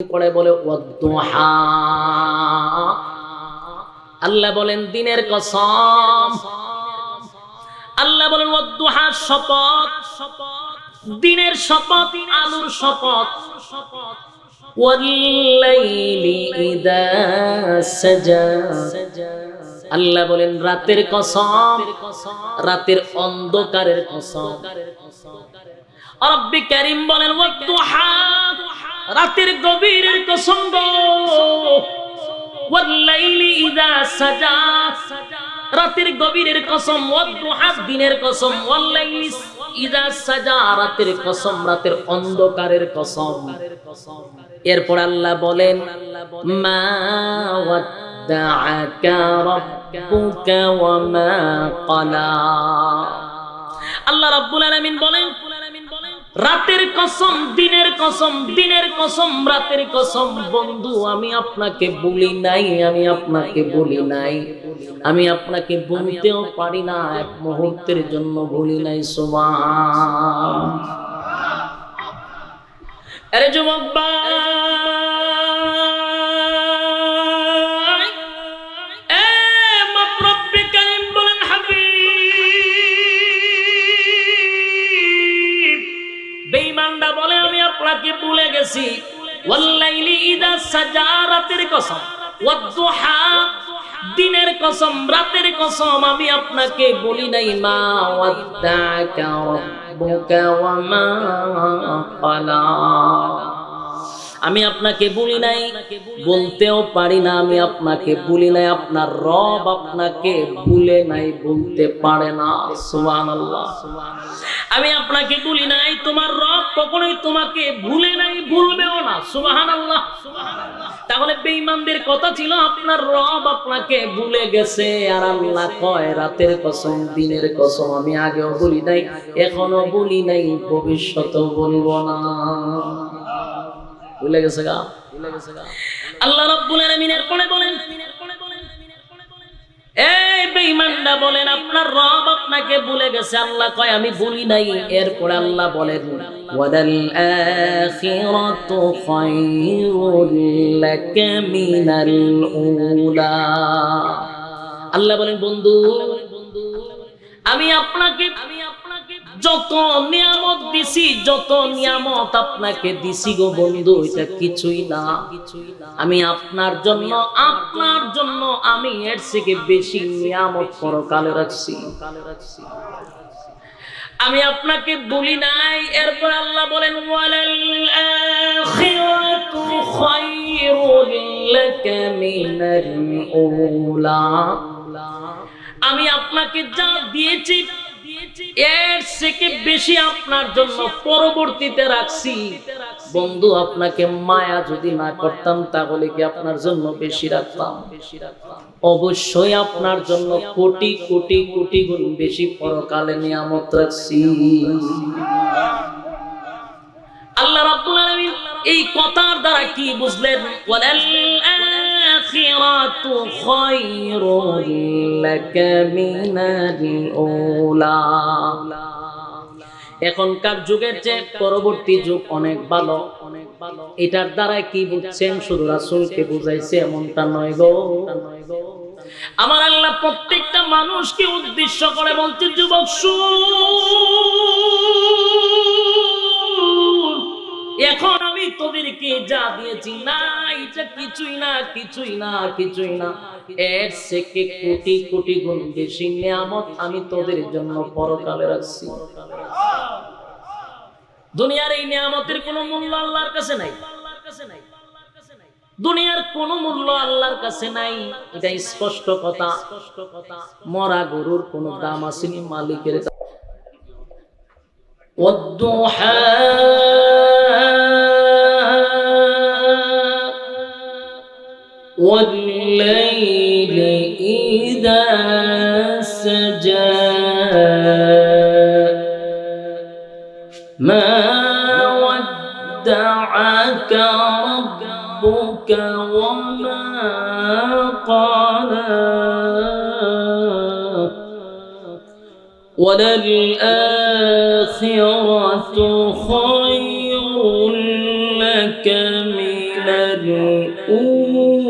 করে বলে ওয়াদ্দুহা। আল্লাহ বলেন দিনের কসম, আল্লাহ বলেন ওয়াদ্দুহা শপথ, দিনের শপথ, আলোর শপথ, ওয়াল্লাইলি ইযা সাজা। আল্লাহ বলেন রাতের কসম, রাতের অন্ধকারের কসম। রব্বি কারীম বলেন ওয়াদ্দুহা, রাতের গভীরের কসম গো, ওয়াল্লাইলি ইযা সাজা, রাতের গভীরের কসম, ওয়াদ্দুহা দিনের কসম, ওয়াল্লাইলি ইযা সাজা রাতের কসম, রাতের অন্ধকারের কসম। এরপর আল্লাহ বলেন মা ওয়াদ্দাআকা রাব্বুকা ওয়া মা ক্বালা। আল্লাহ রাব্বুল আলামিন বলেন রাতের কসম, দিনের কসম, দিনের কসম, রাতের কসম। বন্ধু আমি আপনাকে বলি নাই, আমি আপনাকে বলি নাই, আমি আপনাকে বলতেও পারি না, এক মুহূর্তের জন্য বলি নাই। সুবহান। আরে যুবক ভাই, রব্বি কারীম বলেন হাবিব, বেঈমানরা বলে আমি আপনাকে ভুলে গেছি। ওয়াল্লাইলি ইযা সাজা রাতের কসম, ওয়াদ্দুহা দিনের কসম, রাতের কসম, আমি আপনাকে বলি নাই। মা ওয়াদ্দাআকা রাব্বুকা ওয়া মা ক্বালা, আমি আপনাকে বলি নাই, বলতেও পারি না, আমি আপনাকে বলি নাই। আপনার রব আপনাকে ভুলে নাই, বলতে পারে না। সুবহানাল্লাহ। আমি আপনাকে বলি নাই, তোমার রব কখনোই তোমাকে ভুলে নাই, ভুলবেও না। সুবহানাল্লাহ। তাহলে বেঈমানদের কথা ছিল আপনার রব আপনাকে ভুলে গেছে, আর আল্লাহ কয় রাতের কসম, দিনের কসম, আমি আগেও বলি নাই, এখনো বলি নাই, ভবিষ্যতেও বলবো না। ভুলে গেছে গা, আল্লাহ রাব্বুল আলামিন এরপরে বলেন এই বেঈমানরা বলেন আপনার রব আপনাকে ভুলে গেছে, আল্লাহ কয় আমি ভুলি নাই। এরপর আল্লাহ বলেন ওয়ালাল আখিরাতু খায়রুল লাকা মিনাল উলা। আল্লাহ বলেন বন্ধু আমি আপনাকে যত নিয়ামত দিছি, যত নিয়ামত আপনাকে দিছি গো বন্ধু, এটা কিছুই না। আমি আপনার জন্য, আপনার জন্য আমি এর থেকে বেশি নিয়ামত পরকালে রাখছি। আমি আপনাকে বলি নাই। এরপর আল্লাহ বলেন ওয়ালাল আখিরাতু খায়রুল লাকা মিনাল উলা। আমি আপনাকে যা দিয়েছি এর থেকে বেশি আপনার জন্য পরবর্তীতে রাখছি। বন্ধু আপনাকে মায়া যদি না করতাম তাহলে কি আপনার জন্য বেশি রাখতাম? অবশ্যই আপনার জন্য কোটি কোটি কোটি গুণ বেশি পরকালে নিয়ামত রাখছি। আল্লাহ রাব্বুল আলামিন এই কথার দ্বারা কি বুঝলেন? ওয়ালাল আখিরাতু খায়রুল লাকা মিনাল উলা। এখনকার যুগের চেয়ে পরবর্তী যুগ অনেক ভালো, এটার দ্বারা কি বুঝছেন? শুধু রাসূলকে বুঝাইছে এমনটা নয় গো। আমার আল্লাহ প্রত্যেকটা মানুষকে উদ্দেশ্য করে বলছে যুবক এখন আমি তোদেরকে যা দিয়েছি না, এটা কিছুই না, কিছুই না, কিছুই না, এর থেকে কোটি কোটি গুণ বেশি নিয়ামত আমি তোদের জন্য পরকালে রাখছি। দুনিয়ার এই নিয়ামতের কোনো মূল্য আল্লাহর কাছে নাই, দুনিয়ার কোনো মূল্য আল্লাহর কাছে নাই, এটা স্পষ্ট কথা। মরা গরুর কোনো দাম আসেনি মালিকের কাছে। ওয়াদ্দুহা والليل إذا سجى ما ودعك ربك وما قلى وللآخرة خير لك من الأولى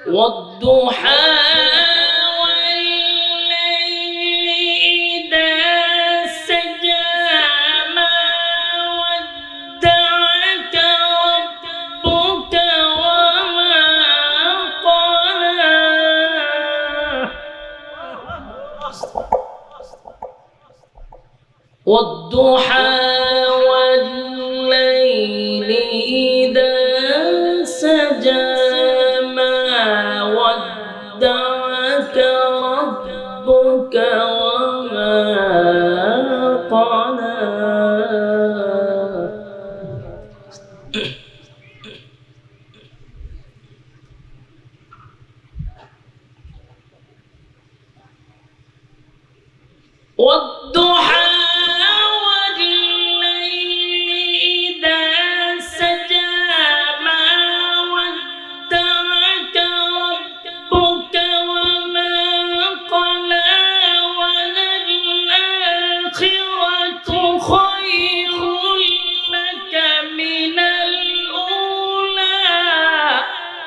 والضحى والليل إذا سجى ما ودعك ربك وما قلى والضحى والليل إذا سجى ودعك ربك وما قلى والضحى والليل إذا سجى ما ودعك ربك وما قلى وللآخرة خير لك من الأولى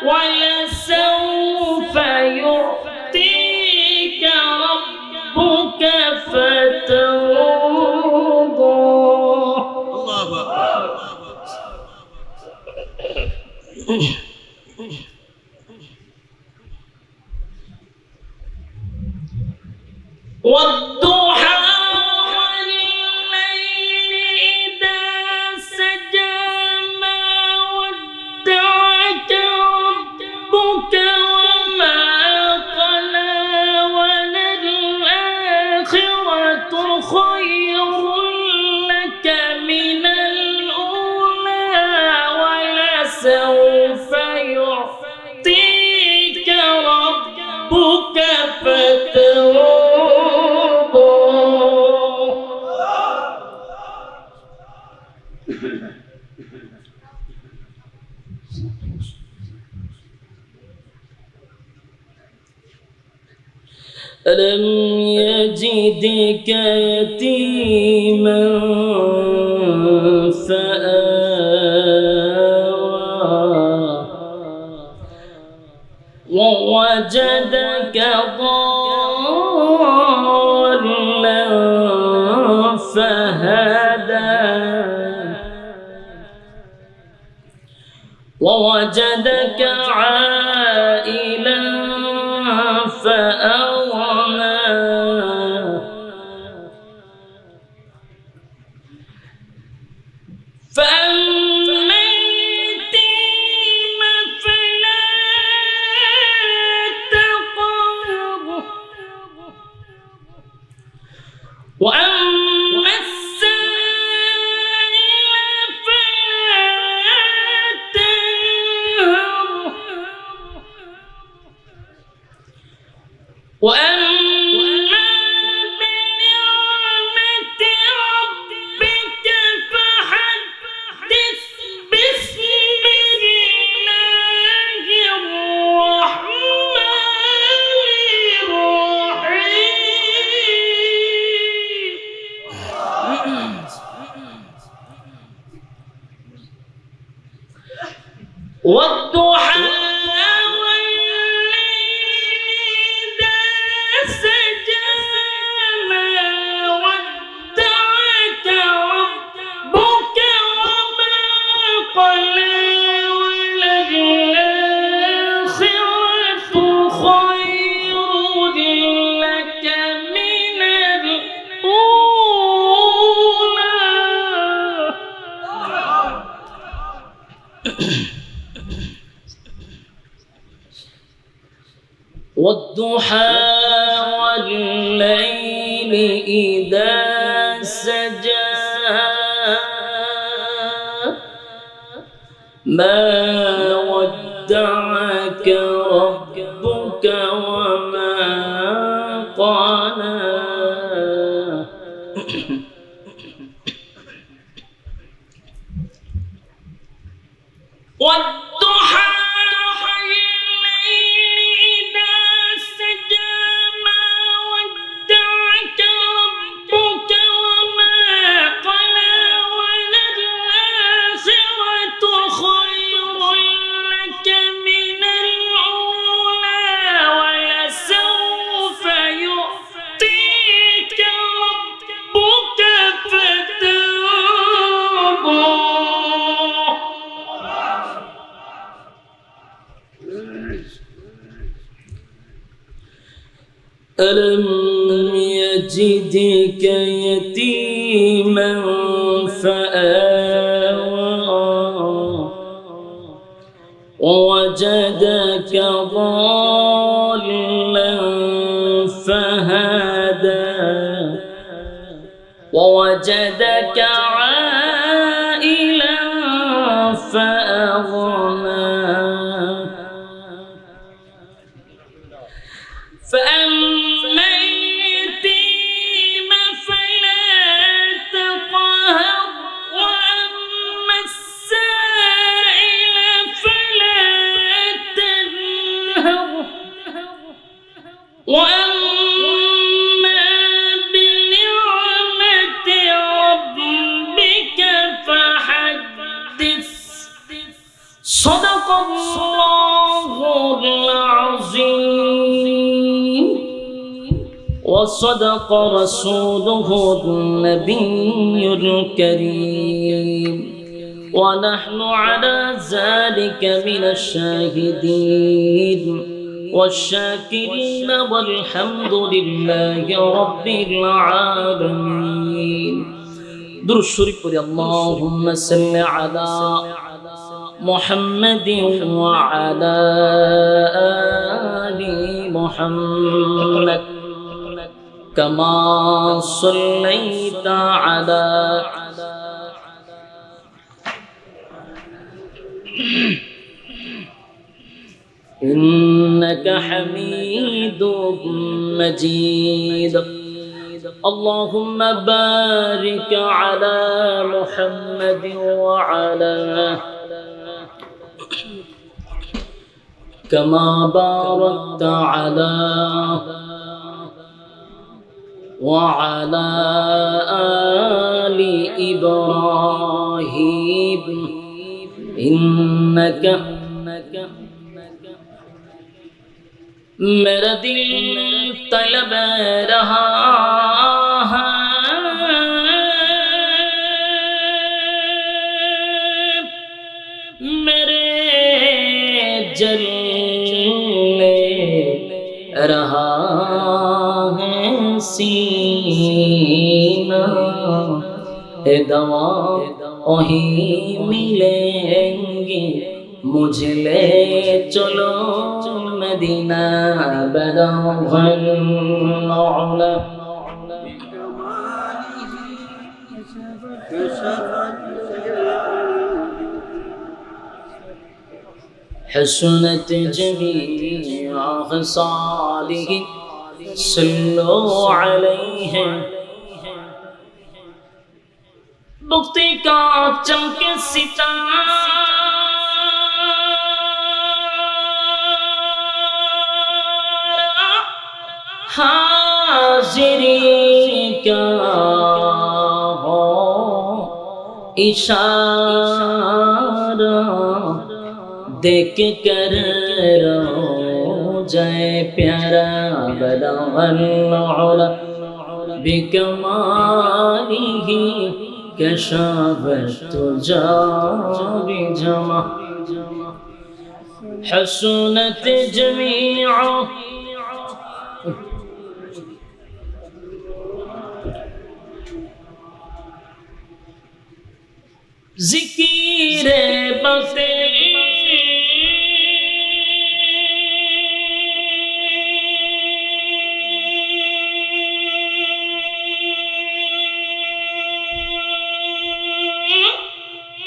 ولسوف يعطيك ربك فترضى الله والضحى والليل إذا سجى ما ودعك ربك وما قلى وللآخرة خير لك من الأولى ولسوف يعطيك ربك فترضى ألم يجدك يتيما فآوى ووجدك ضالا فهدى ووجدك عائلا فأغنى فأما اليتيم فلا تقهر وأما السائل فلا تنهر وأما بنعمة ربك فحدث بسم الله الرحمن الرحيم والضحى والضحى والليل إذا سجى ما ودعك ربك وما قلى والضحى والليل إذا سجى ما ودعك ألم يجدك يتيما فآوى ووجدك ضالا فهدى ووجدك عائلا فأغنى فأما اليتيم فلا تقهر وأما السائل فلا تنهر وأما بنعمة ربك فحدث صدق الله العظيم وصدق رسوله النبي الكريم ونحن على ذلك من الشاهدين والشاكرين والحمد لله رب العالمين درود الشريف اللهم صل على محمد وعلى آل محمد كما صليت على إنك حميد مجيد اللهم بارك على محمد وعلى كما باركت على وعلى آل إبراهيم إنك मेरा दिल तलब रहा है मेरे जलने रहा है सीना ए दवा वहीं मिलेंगे मुझे ले चलो मदीना बदौल औला हसनत जमीअ खसालिहि सल्लु अलैहि मुक्ति का चमके सितारा हाज़िरी का हो इशारा देख कर रो जाए प्यारा बदौल औला बिकमालिही कशाफत बिजमा हसनत जमीअ ज़िक्र बसे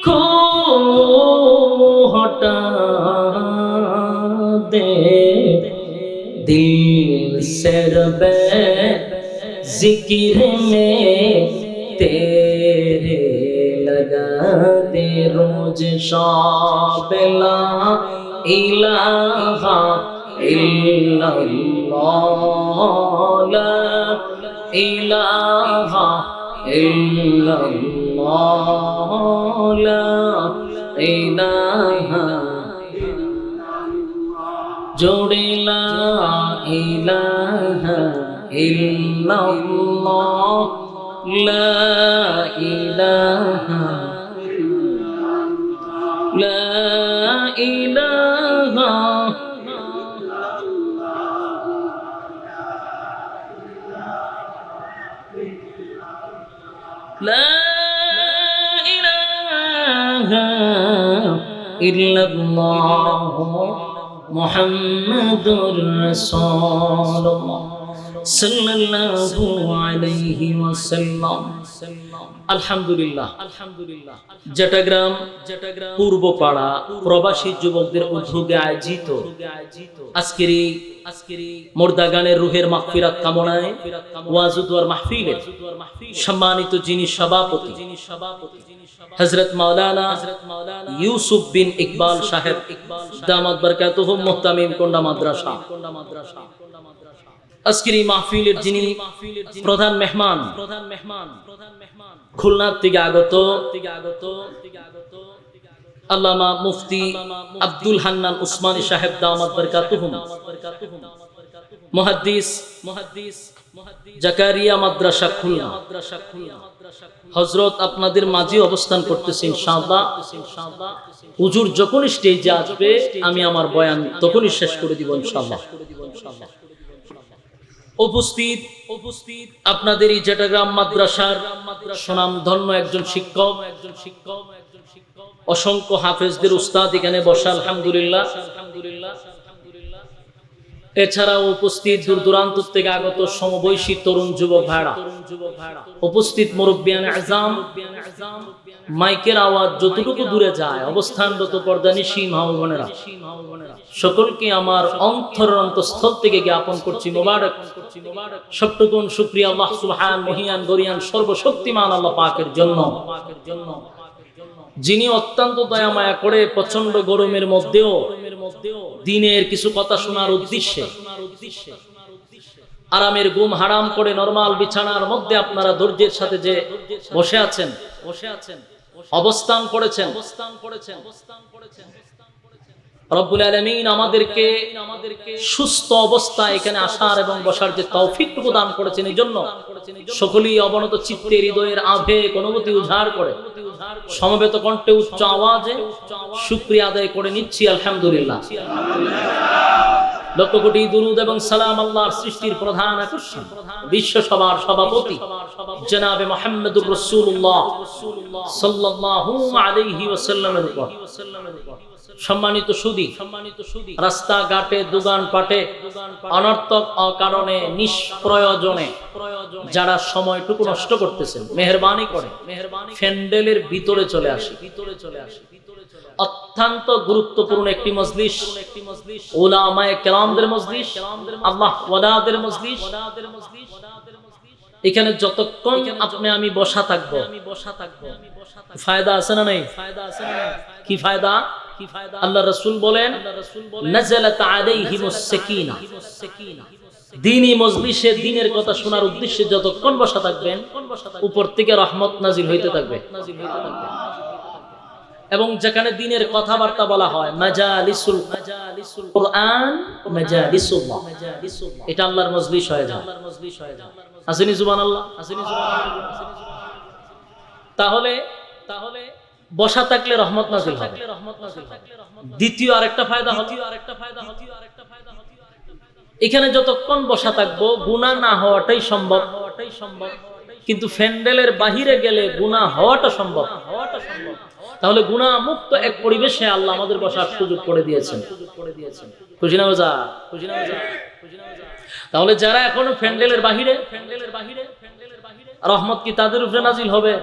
को हटा दे दिल से रबे ज़िक्र में तेरे लगा दे रोज शाब ला इलाहा इल्लल्लाह ला इलाहा इल्लल्लाह ला इलाहा जोड़े ला इलाहा इल्लल्लाह ला इलाहा ला इलाहा লা ইলাহা ইল্লাল্লাহ মুহাম্মাদুর রাসূলুল্লাহ সাল্লাল্লাহু আলাইহি ওয়াসাল্লাম। আলহামদুলিল্লাহ, চট্টগ্রাম পূর্বপাড়া প্রবাসী যুবকদের উদ্যোগে আয়োজিত আজকের এই মুর্দা গানের রুহের মাগফিরাত কামনায় ওয়াজ ও দুআর মাহফিলের সম্মানিত যিনি সভাপতি হযরত মাওলানা ইউসুফ বিন ইকবাল সাহেব দামাত বরকাতুহু মুহতামিম কোন্ডা মাদ্রাসা, আজকের এই মাহফিলের যিনি প্রধান মেহমান, খুলনা থেকে আগত আল্লামা মুফতি আব্দুল হান্নান উসমানী সাহেব দামাত বরকাতুহুম, মুহাদ্দিস জাকারিয়া মাদ্রাসা খুলনা, হযরত আপনাদের মাঝে অবস্থান করতেছে ইনশাআল্লাহ। হুজুর যখন স্টেজে আসবে আমি আমার বয়ান তখনই শেষ করে দিব ইনশাআল্লাহ। উপস্থিত আপনাদের এই চট্টগ্রাম মাদ্রাসার সুনামধন্য একজন শিক্ষক, অসংখ্য হাফেজদের উস্তাদ এখানে বসা আলহামদুলিল্লাহ। এছাড়াও উপস্থিত দূর দূরান্ত থেকে আগত সমবয়সী তরুণ যুবক ভাইরা, উপস্থিত মুরব্বিয়ান আযম, মাইকের আওয়াজ যতটুকু দূরে যায় অবস্থানরত পর্দানিশী মা ও বোনেরা, সকলকে আমার অন্তরের অন্তঃস্থল থেকে জ্ঞাপন করছি মোবারক। সবটুকুন শুকরিয়া আল্লাহ সুবহান মহিয়ান গরিয়ান সর্বশক্তিমান আল্লাহ পাকের জন্য, যিনি অত্যন্ত দয়া মায়া করে প্রচন্ড গরমের মধ্যেও দিনের কিছু কথা শোনার উদ্দেশ্যে আরামের ঘুম হারাম করে নরমাল বিছানার মধ্যে আপনারা ধৈর্যের সাথে যে বসে আছেন, অবস্থান করেছেন, রব্বুল আলামিন আমাদেরকে সুস্থ অবস্থায় এখানে আসার এবং বসার যে তৌফিকটুকু দান করেছেন, এই জন্য সকলেই অবনত চিত্তে হৃদয়ের আবেগ অনুভূতি উজাড় করে সমবেত কণ্ঠে উচ্চ আওয়াজে শুকরিয়া আদায় করে নিচ্ছি আলহামদুলিল্লাহ। লক্ষ কোটি দুরুদ এবং সালাম আল্লাহর সৃষ্টির প্রধান আকর্ষণ বিশ্ব সভার সভাপতি জনাবে মুহাম্মদুর রাসূলুল্লাহ সাল্লাল্লাহু আলাইহি ওয়াসাল্লামের উপর। সম্মানিত সুদী, রাস্তাঘাটে দোকান পাটে অনর্থক অকারণে নিষ্প্রয়োজনে যারা সময়টুকু নষ্ট করতেছেন, মেহেরবানি করে প্যান্ডেলের ভিতরে চলে আসি। অত্যন্ত গুরুত্বপূর্ণ একটি মজলিস, উলামায়ে কেরামদের মজলিস, আল্লাহ ওয়ালাদের মজলিস। এখানে যতক্ষণ আপনি আমি বসা থাকবো ফায়দা আছে না নাই? কি ফায়দা? আল্লাহ রাসূল বলেন নাযালাত আলাইহিমুস সাকিনা, দ্বীনি মজলিসে দ্বীনের কথা শোনার উদ্দেশ্যে যতক্ষণ বসা থাকবেন উপর থেকে রহমত নাজিল হইতে থাকবে। এবং যেখানে দ্বীনের কথাবার্তা বলা হয় মাজালিসুল কুরআন, মাজালিসুল্লাহ, এটা আল্লাহর মজলিস হয়ে যায়। আসেনি সুবহানাল্লাহ? তাহলে বসা থাকলে রহমত নাজিল হবে। দ্বিতীয় আরেকটা ফায়দা হলো, এখানে যতক্ষণ বসা থাকবো গুনাহ না হওয়াটাই সম্ভব, কিন্তু প্যান্ডেলের বাহিরে গেলে গুনাহ হওয়াটা সম্ভব। তাহলে গুনাহ মুক্ত এক পরিবেশে আল্লাহ আমাদের বসার সুযোগ করে দিয়েছেন। খুশি না বাজা? তাহলে যারা এখনো প্যান্ডেলের বাহিরে, রহমত কি তাদের উপরে নাজিল হবে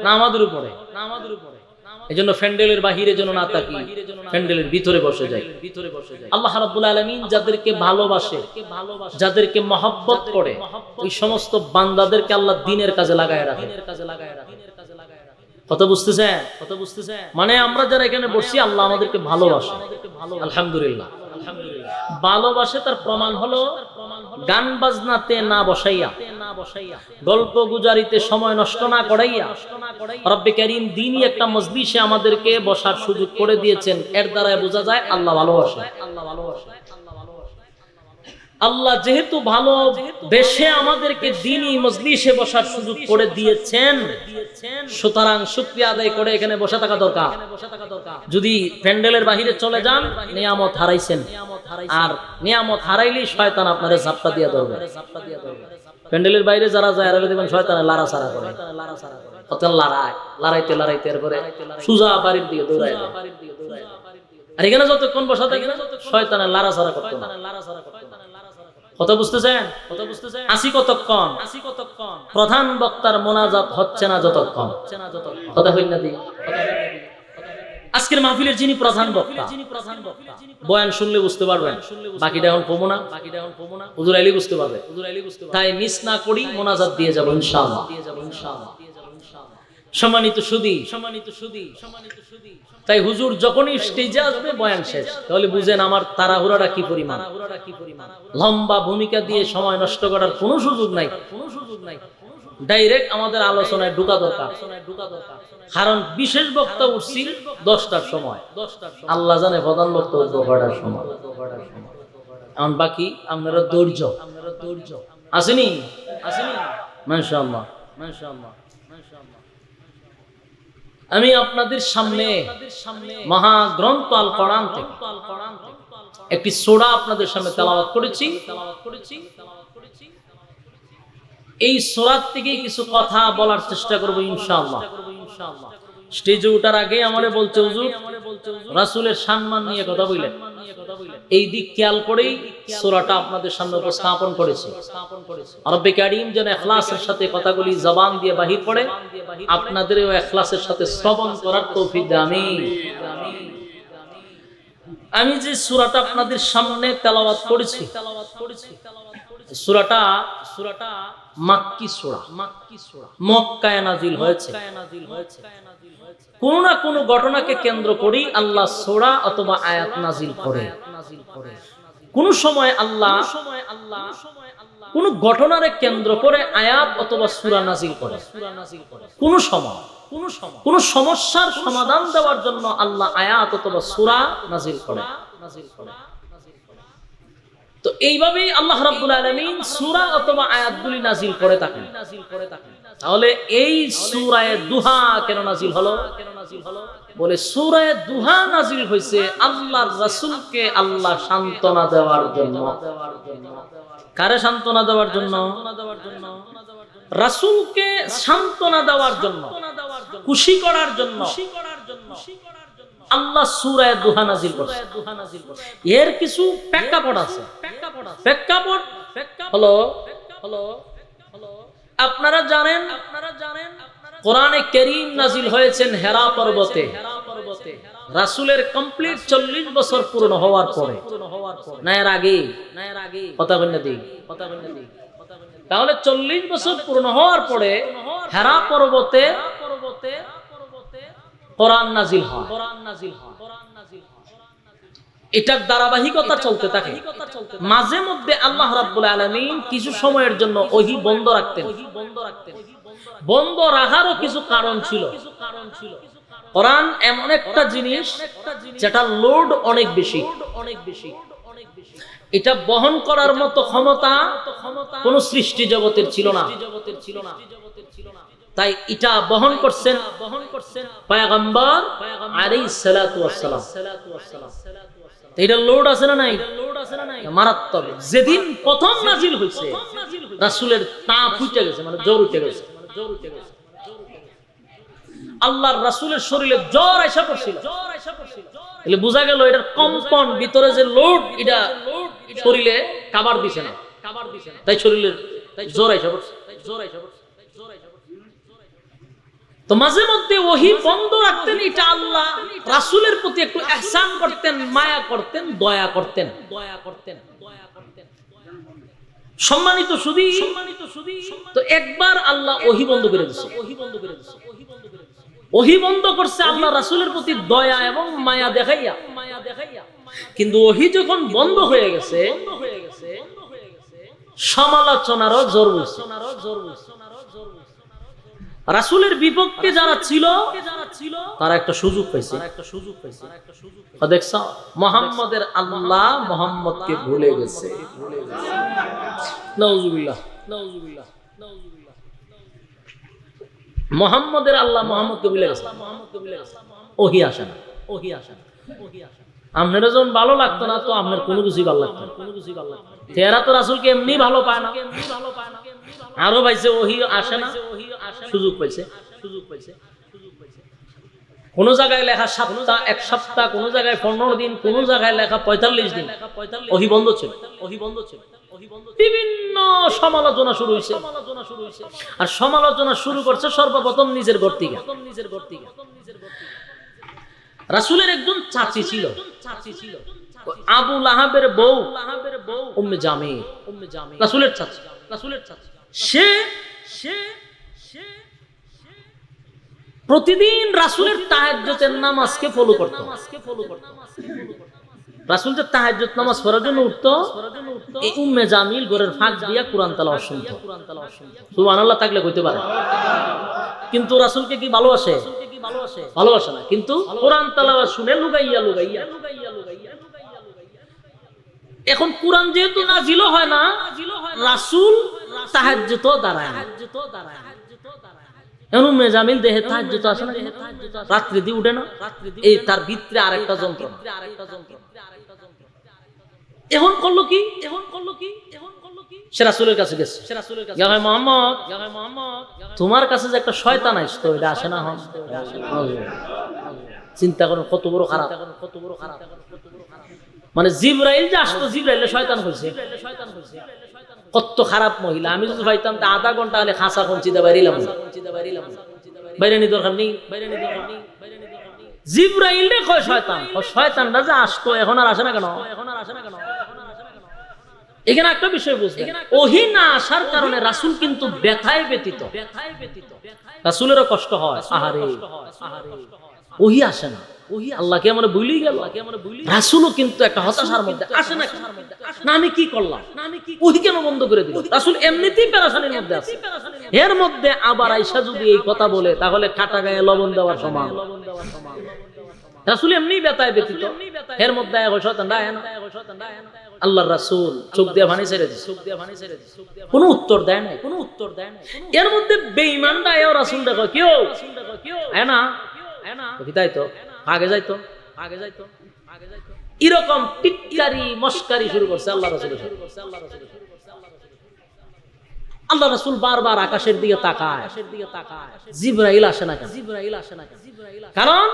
না আমাদের উপরে? এজন্য প্যান্ডেলের বাহিরে যেন না থাকি, প্যান্ডেলের ভিতরে বসে যাই। আল্লাহ রাব্বুল আলামিন যাদেরকে ভালোবাসে, যাদেরকে মহব্বত করে, ওই সমস্ত বান্দাদেরকে আল্লাহ দ্বীনের কাজে লাগায় রাখে। কথা বুঝতেছেন? মানে আমরা যারা এখানে বসছি আল্লাহ আমাদেরকে ভালোবাসে, আলহামদুলিল্লাহ। ভালোবাসে তার প্রমাণ হলো গান বাজনাতে না বসাইয়া, গল্প গুজারিতে সময় নষ্ট না করাইয়া রব্বে কারীম দ্বীনি একটা মজলিসে আমাদেরকে বসার সুযোগ করে দিয়েছেন। এর দ্বারা বোঝা যায় আল্লাহ ভালোবাসে। আল্লাহ যেহেতু ভালো বেশে আমাদেরকে দ্বীনি মজলিসে বসার সুযোগ করে দিয়েছেন, সুতরাং শুকরিয়া আদায় করে এখানে বসে থাকা দরকার। যদি প্যান্ডেলের বাহিরে চলে যান, নিয়ামত হারাইছেন, আর নিয়ামত হারাইলেই শয়তান আপনারে ঝাপটা দিয়ে ধরবে। প্যান্ডেলের বাইরে যারা যায় আর দেখবেন শয়তানে লাড়াছাড়া করে, লড়াইতে লড়াইতে এরপরে সুজা বাড়ির দিকে দৌড়ায়। আর এখানে যতক্ষণ বসা থাকে শয়তানের লাড়াছাড়া করতে না। কথা বুঝতেছেন? আসি কতক্ষণ? প্রধান বক্তার মোনাজাত হচ্ছে না যতক্ষণ। কথা হইল না দিই। আজকের মাহফিলের যিনি প্রধান বক্তা, বয়ান শুনলে বুঝতে পারবেন, বাকিটা এখন কমো না, হুজুর আইলে বুঝতে পারবে। তাই মিস না করি, মোনাজাত দিয়ে যাবো ইনশাআল্লাহ। সম্মানিত সুধী, তাই হুজুর যখনই স্টেজে আসবে বয়ান শেষ, তাহলে বুঝেন আমার তাড়াহুড়াটা কি পরিমাণ। লম্বা ভূমিকা দিয়ে সময় নষ্ট করার কোনো সুযোগ নাই। ডাইরেক্ট আমাদের আলোচনায় ঢোকা দরকার। কারণ বিশেষ বক্তা উঠছি 10টার সময়, আল্লাহ জানে প্রধান বক্তা উঠবো 12টার সময়। এখন বাকি আপনারা ধৈর্য আসেনি, মাশাআল্লাহ। আমি আপনাদের সামনে মহাগ্রন্থ আল কোরআন থেকে একটি সূরা আপনাদের সামনে তেলাওয়াত করেছি। এই সূরা থেকে কিছু কথা বলার চেষ্টা করব ইনশাআল্লাহ। স্টেজে ওঠার আগে আমারে বলছে হুজুর রাসূলের সম্মান নিয়ে কথা বললেন, এই দিক খেয়াল করেই সূরাটা আপনাদের সামনে উপস্থাপন করেছি। রব্বে কারীম যেন ইখলাসের সাথে কথাগুলি জবান দিয়ে বাহির করে, আপনাদেরও ইখলাসের সাথে শ্রবণ করার তৌফিক দান। আমিন। আমি যে সূরাটা আপনাদের সামনে তেলাওয়াত করেছি, সূরাটা মাক্কি সূরা, মক্কায় নাজিল হয়েছে। কোন না কোন ঘটনাকে কেন্দ্র করি আল্লাহ সূরা অথবা আয়াত নাজিল করে। কোন সময় আল্লাহ কোন ঘটনারে কেন্দ্র করে আয়াত অথবা সূরা নাজিল করে। কোন সময় কোন সমস্যার সমাধান দেওয়ার জন্য আল্লাহ আয়াত অথবা সূরা নাজিল করে। তো এইভাবেই আল্লাহ রাব্বুল আলামিন সূরা অথবা আয়াতগুলি নাজিল করে থাকেন। তাহলে এই সূরায়ে দুহা কেন নাজিল হলো? বলে সূরায়ে দুহা নাজিল হয়েছে আল্লাহর রাসূলকে আল্লাহ সান্ত্বনা দেওয়ার জন্য। কারে সান্ত্বনা দেওয়ার জন্য? রাসূলকে সান্ত্বনা দেওয়ার জন্য, খুশি করার জন্য আল্লাহ সূরায়ে দুহা নাজিল করেছে। এর কিছু প্রেক্ষাপট আছে। প্রেক্ষাপট হলো আপনারা জানেন কোরআনে কারীম নাজিল হয়েছেন হেরা পর্বতে। রাসূলের কমপ্লিট 40 বছর পূর্ণ হওয়ার পরে, না এর আগে? কথা বলেন না দিই। তাহলে 40 বছর পূর্ণ হওয়ার পরে হেরা পর্বতে কোরআন নাজিল হয়। এটার ধারাবাহিকতা চলতে থাকে। মাঝে মধ্যে আল্লাহ রাব্বুল আলামিন কিছু সময়ের জন্য ওহী বন্ধ রাখতেন। বন্ধ রাখারও কিছু কারণ ছিল। কোরআন এমন একটা জিনিস যেটা লোড অনেক বেশি। এটা বহন করার মতো ক্ষমতা কোন সৃষ্টি জগতের ছিল না। তাই এটা বহন করছেন পয়গম্বর আলাইহিস সালাতু ওয়াস সালাম। এটা লোড আছে না নাই? মারাত্মক। যেদিন প্রথম নাজিল হয়েছে রাসূলের তাপ উঠে গেছে, মানে জ্বর উঠে গেছে। আল্লাহর রাসূলের শরীরে জ্বর আইসা পড়ছিল। তাহলে বোঝা গেল এটার কম্পন, ভিতরে যে লোড, এটা শরীরে কাভার দিছে না। তাই শরীরের জ্বর আইসা পড়ছে। তো মাঝে মধ্যে ওহী বন্ধ রাখতেন। এটা আল্লাহ রাসূলের প্রতি একটু ইহসান করতেন, মায়া করতেন, দয়া করতেন। সম্মানিত সুধী, তো একবার আল্লাহ ওহী বন্ধ করে দিয়েছে। ওহী বন্ধ করছে আল্লাহ রাসূলের প্রতি দয়া এবং মায়া দেখাইয়া। কিন্তু ওহী যখন বন্ধ হয়ে গেছে, সমালোচনারও জোর হয়েছে। রাসূলের বিপক্ষে যারা ছিল তারা একটা সুযোগ পাইছে। দেখছো মুহাম্মদের আল্লাহ মুহাম্মদকে ভুলে গেছে। নাউজুবিল্লাহ নাউজুবিল্লাহ নাউজুবিল্লাহ। মুহাম্মদের আল্লাহ মুহাম্মদকে ভুলে গেছে। ওহি আসে না, ওহি আসে না, ওহি আসে না। আপনার যখন ভালো লাগতো না তো আপনার কোনো কিছুই ভালো লাগতো না, কোনো কিছুই ভালো লাগতো না। তেরা তো রাসূলকে এমনি ভালো পায় না, এমনি ভালো পায় না। আরো পাইছে ওহি আসে না, সুযোগ পাইছে, সুযোগ পাইছে, সুযোগ পাইছে। কোন জায়গায় লেখা সপ্তাহ, এক সপ্তাহ, কোন জায়গায় 15 দিন, কোন জায়গায় লেখা 45 দিন ওহি বন্ধ ছিল, ওহি বন্ধ ছিল। বিভিন্ন সমালোচনা শুরু হয়েছে, আর সমালোচনা শুরু করছে সর্বপ্রথম নিজের ঘর থেকে। রাসূলের একজন চাচী ছিল, আবু লাহাবের বউ উম্মে জামিল, রাসূলের চাচী, রাসূলের চাচী। সে প্রতিদিন রাসূলের তাহাজ্জুদের নামাজকে ফলো করত। রাসূল যে তাহাজ্জুদ নামাজ পড়ার জন্য উঠতো, এই উম্মে জামিল ঘরের ফাঁক দিয়া কুরআন তেলাওয়াত শুনতো। সুবহানাল্লাহ থাকলে কইতে পারে। কিন্তু রাসূলকে কি ভালোবাসে? ভালোবাসে না, কিন্তু কোরআন তেলাওয়াত শুনে লুগাইয়া লুগাইয়া। এখন কোরআন যেহেতু নাজিল হয় না, রাসূল তাহাজ্জুদও দাঁড়ায় না। উম্মে জামিল দেহে তাহাজ্জুদ আসে না, রাত্রি দিয়ে উঠে না, এই তার ভিতরে আরেকটা যন্ত্র। এখন করলো কি? এখন করলো কি? এখন করলো কি? সে রাসূলের কাছে গেছে। সে রাসূলের কাছে, ইয়া ভাই মুহাম্মদ, ইয়া ভাই মুহাম্মদ, তোমার কাছে যে একটা শয়তান আসতো, এটা আসে না? হন চিন্তা করুন কত বড় খারাপ, কত বড় খারাপ। মানে জিবরাইল যে আসতো, জিবরাইলে শয়তান হইছে, শয়তান হইছে। কত খারাপ মহিলা। আমি যদি পাইতাম তা আধা ঘন্টা হলে খাসা কঞ্চিদা বাইরিলাম, বাইরে নি দরকার নেই, বাইরে নি দরকার নেই। জিবরাইল রে কয় শয়তান, ও শয়তানটা যে আসতো এখন আর আসে না কেন? এখন আর আসে না কেন? এখানে একটা বিষয় বুঝবেন, ওহী না আসার কারণে রাসূল কিন্তু ব্যথায় ব্যতীত, রাসূলেরও কষ্ট হয়। আহারে ওহী আসে না, ওহী আল্লাহকে আমরা ভুলেই গেল। রাসূলও কিন্তু একটা হতাশার মধ্যে আসে না, না আমি কি করলাম, না আমি কি, ওহী কেন বন্ধ করে দিল? রাসূল এমনিতেই পেরেশানির মধ্যে আছে, এর মধ্যে আবার আয়েশা যদি এই কথা বলে তাহলে কাটা গায়ে লবণ দেওয়ার সমান। রাসূল এমনি ব্যথায় ব্যতীত, এর মধ্যে শয়তানটা আয় না। আল্লাহর রাসূল চোখ দিয়ে পানি ছেড়ে দিছে, চোখ দিয়ে পানি ছেড়ে দিছে, কোনো উত্তর দেয় না, কোনো উত্তর দেয় না। এর মধ্যে বেঈমানটা আয় রাসূল দেখো কেউ আয় না, আয় না, তাই তো আগে যাইতো, আগে যাইতো, আগে যাইতো। এরকম টিটকারি মস্কারি শুরু করছে আল্লাহ রাসূল, শুরু করছে আল্লাহ রাসূল। আল্লাহ রাসূল বারবার আকাশের দিকে তাকায়, আকাশের দিকে তাকায়। জিবরাইল আসে না কেন? জিবরাইল আসে না কেন? কারণ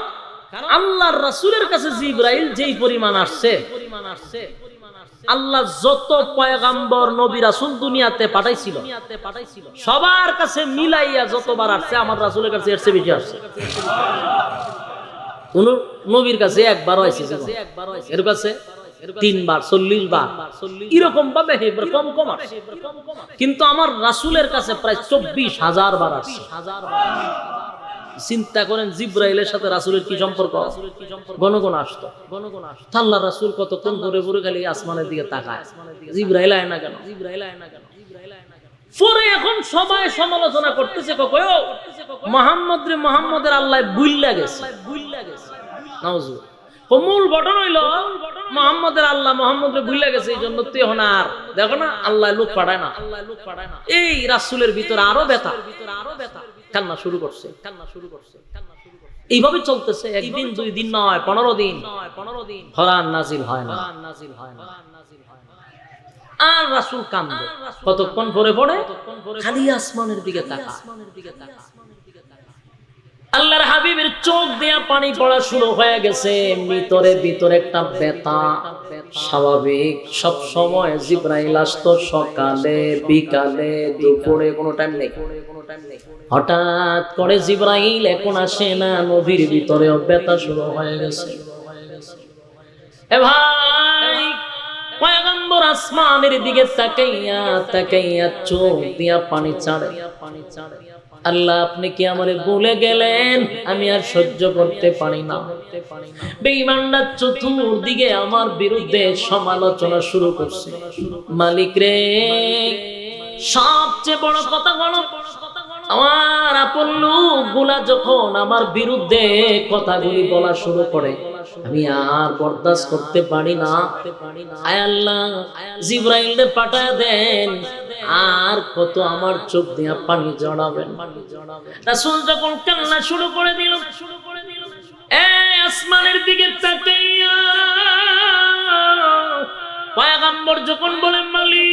আল্লাহর রাসূলের কাছে জিবরাইল যেই পরিমাণ আসছে, আল্লাহ যত পয়গাম্বর নবী রাসূল দুনিয়াতে পাঠাইছিল সবার কাছে মিলাইয়া যতবার আসছে আমার রাসূলের কাছে এর চেয়ে বেশি আসছে। কোন নবীর কাছে একবারও আইছে, এর কাছে 3 বার 40 বার এরকম ভাবে কম কম আসে। কিন্তু আমার রাসূলের কাছে প্রায় 24,000 বার আসছে। চিন্তা করেন জিবরাইলের সাথে রাসূলের কি সম্পর্ক? গণগণ আসতো, গণগণ আসতো। আল্লাহর রাসূল কতক্ষণ ধরে পড়ে খালি আসমানের দিকে তাকায়, জিবরাইল আয় না কেন? জিবরাইল আয় না কেন? জিবরাইল আয় না কেন? পরে এখন সবাই সমালোচনা করতেছে, কয় মুহাম্মদ রে মুহাম্মদের আল্লাহ বুইল্লা গেছে, বুইল্লা গেছে। নাউজুবিল্লাহ। মূল ঘটনা হইল মুহাম্মদের আল্লাহ মুহাম্মদ রে ভুলে গেছে, এই জন্য তো এখন আর দেখো না আল্লাহ লোক পাঠায় না, আল্লাহ লোক পাঠায় না। এই রাসূলের ভিতরে আরো ব্যথা, আরো ব্যথা, কান্না শুরু করছে, কান্না শুরু করছে, কান্না শুরু করছে। এইভাবে চলতেছে, একদিন 2 দিন নয়, 15 দিন, 15 দিন কোরআন নাজিল হয় না, কোরআন নাজিল হয় না, কোরআন নাজিল হয় না। আর রাসূল কান্দে, কতক্ষণ পরে পড়ে খালি আসমানের দিকে তাকা, আসমানের দিকে তাকা। আল্লাহর হাবিবের চোখ দিয়ে পানি পড়া শুরু হয়ে গেছে, ভিতরে ভিতরে একটা ব্যথা। স্বাভাবিক সব সময় জিবরাইল আসতো সকালে বিকালে দুপুরে, কোনো টাইম নেই, কোনো টাইম নেই। হঠাৎ করে জিবরাইল এখন আসে না, নবীর ভিতরেও ব্যথা শুরু হয়ে গেছে। এ ভাই পয়গম্বর আসমানের দিকে তাকাইয়া তাকাইয়া চোখ দিয়া পানি ছাড়ে, পানি ছাড়ে। আল্লাহ আপনি কি আমারে ভুলে গেলেন? আমি আর সহ্য করতে পারি না। বেঈমানরা চতুর্দিকে আমার বিরুদ্ধে সমালোচনা শুরু করছে। মালিক রে, সবচেয়ে বড় কথা বলো, আমার আপন লোকগুলা যখন আমার বিরুদ্ধে কথাগুলি বলা শুরু করে, আমি আর বরদাস্ত করতে পারি না। আয় আল্লাহ, জিবরাইলকে পাঠায় দেন, আর কত আমার চোখ দিয়ে পানি জড়াবেন। রাসূল যখন কান্না শুরু করে দিল, আসমানের দিকে তাকাইয়া পয়গম্বর যখন বলেন, মালিক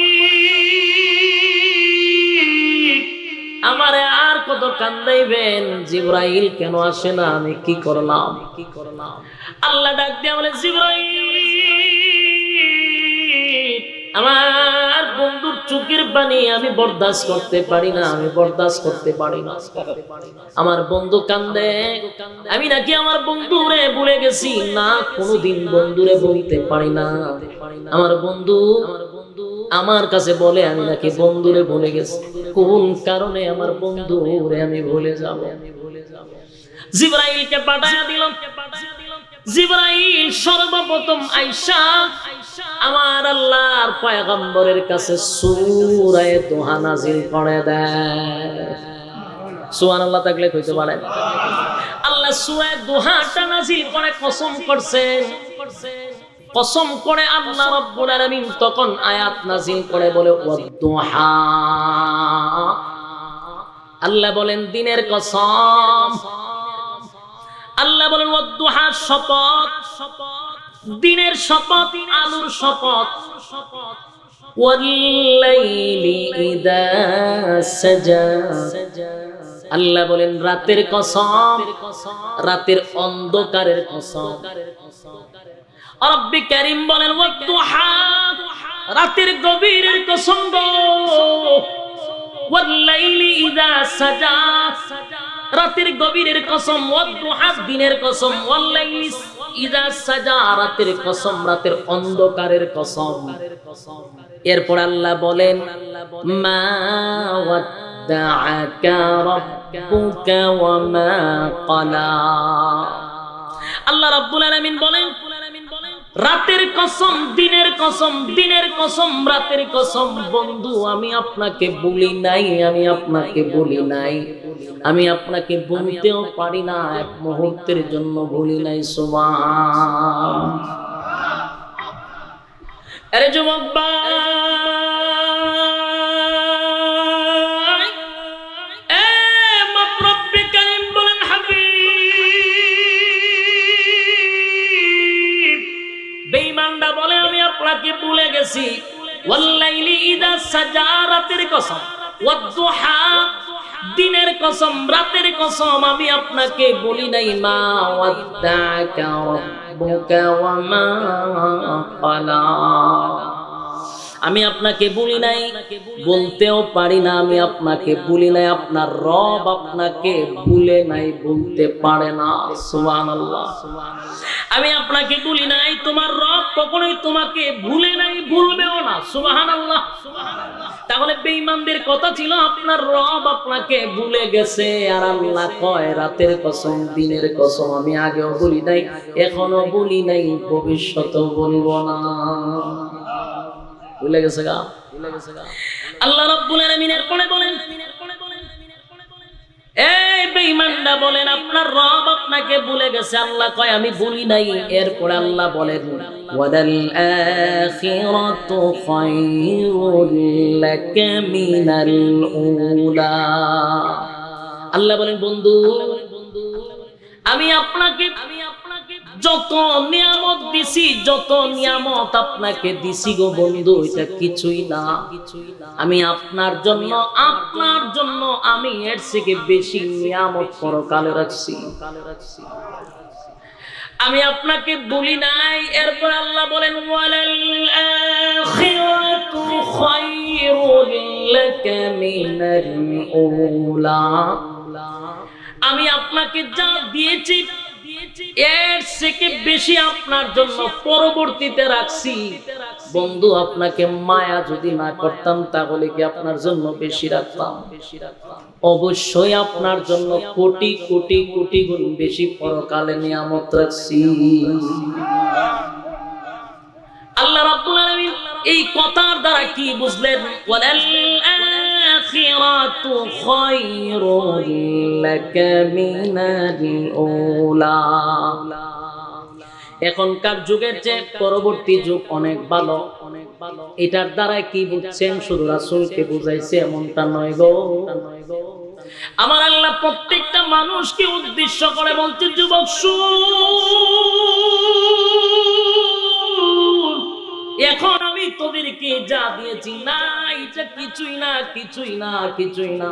আমারে আর কত কান্দাইবেন, জিবরাইল কেন আসে না, আমি কি করলাম? আল্লাহ ডাক দিয়ে বলে, জিবরাইল আমার বন্ধুর চোখের পানি আমি বরদাস্ত করতে পারি না, আমি বরদাস্ত করতে পারি না। আমার বন্ধু কান্দে, আমি নাকি আমার বন্ধুরে ভুলে গেছি? না, কোনোদিন বন্ধুরে বলতে পারি না। আমার বন্ধু আমার কাছে বলে আমি নাকি বন্ধুরে ভুলে গেছি। কোন কারণে আমার বন্ধুরে আমি ভুলে যাব? জিবরাইলকে পাঠায়া দিল। জিবরাইল সর্বপ্রথম আয়েশা আমার আল্লাহর পয়গম্বরের কাছে সূরা দোহা নাযিল করে দেয়। সুবহানাল্লাহ তাকলে কইতে পারেন। আল্লাহ সূরা দোহাটা নাযিল করে কসম করছেন, কসম করে আল্লাহ রাব্বুল আলামিন তখন আয়াত নাযিল করে বলে, ওয়াদ-দুহা। আল্লাহ বলেন দিনের কসম, আল্লাহ বলেন ওয়াদ-দুহা, শপথ, দিনের শপথ, আলোর শপথ, ওয়াল-লাইলি ইযা সাজা। আল্লাহ বলেন রাতের কসম, রাতের অন্ধকারের কসম। রব্বি কারীম বলেন ওয়াদ-দুহা, রাতের গভীরের কসম গো। ওয়াল-লাইলি ইযা সাজা, রাতের গভীরের কসম। ওয়াদ-দুহা, দিনের কসম। ওয়াল-লাইলি ইযা সাজা, রাতের কসম, রাতের অন্ধকারের কসম। এরপর আল্লাহ বলেন, মা ওয়াদ্দাআকা রাব্বুকা ওয়া মা ক্বালা। আল্লাহ রাব্বুল আলামিন বলেন রাতের কসম, দিনের কসম, দিনের কসম, রাতের কসম। বন্ধু আমি আপনাকে বলি নাই, আমি আপনাকে বলি নাই, আমি আপনাকে বলতেও পারি না, এক মুহূর্তের জন্য বলি নাই। সুবহান। আরে যুবক ভাই, এ রব্বি কারীম বলেন, হাবিব বেঈমানরা বলে আমি আপনাকে ভুলে গেছি। ওয়াল-লাইলি ইযা সাজা, রাতের কসম। ওয়াদ-দুহা, দিনের কসম, রাতের কসম, আমি আপনাকে বলি নাই। মা ওয়াদ্দাআকা রাব্বুকা ওয়া মা ক্বালা, আমি আপনাকে বলি নাই, বলতেও পারি না, আমি আপনাকে বলি নাই। আপনার রব আপনাকে ভুলে নাই, বলতে পারে না। সুবহানাল্লাহ। আমি আপনাকে বলি নাই, তোমার রব কখনোই তোমাকে ভুলে নাই, ভুলবেও না। সুবহানাল্লাহ। তাহলে বেঈমানদের কথা ছিল আপনার রব আপনাকে ভুলে গেছে, আর আল্লাহ কয় রাতের কসম, দিনের কসম, আমি আগেও বলি নাই, এখনো বলি নাই, ভবিষ্যতেও বলবো না। ভুলে গেছে গা। আল্লাহ রাব্বুল আলামিন এরপরে বলেন, এই বেঈমানরা বলেন আপনার রব আপনাকে ভুলে গেছে। আল্লাহ কয় আমি ভুলি নাই। এরপরে আল্লাহ বলেন, ওয়ালাল আখিরাতু খায়রুল লাকা মিনাল উলা। আল্লাহ বলেন বন্ধু আমি আপনাকে যত নিয়ামত দিছি, যত নিয়ামত আপনাকে দিছি গো বন্ধু, এটা কিছুই না। আমি আপনার জন্য আমি এর থেকে বেশি নিয়ামত পরকালে রাখছি। আমি আপনাকে বলি নাই। এরপর আল্লাহ বলেন, ওয়ালাল আখিরাতু খায়রুল লাকা মিনাল উলা। আমি আপনাকে যা দিয়েছি এর থেকে বেশি আপনার জন্য পরবর্তীতে রাখছি। বন্ধু আপনাকে মায়া যদি না করতাম তাহলে কি আপনার জন্য বেশি রাখতাম? অবশ্যই আপনার জন্য কোটি কোটি কোটি গুণ বেশি পরকালে নিয়ামত রাখছি। আল্লাহ রাব্বুল আলামিন এই কথার দ্বারা কি বুঝলেন? ওয়ালাল আখিরাতু খায়রুল লাকা মিনাল উলা। এখনকার যুগের চেয়ে পরবর্তী যুগ অনেক ভালো। এটার দ্বারা কি বুঝছেন? শুধু রাসূলকে বুঝাইছে এমনটা নয় গো। আমার আল্লাহ প্রত্যেকটা মানুষকে উদ্দেশ্য করে বলছে, যুবক শুন, এখন আমি তোদেরকে যা দিয়েছি না, এটা কিছুই না, কিছুই না, কিছুই না।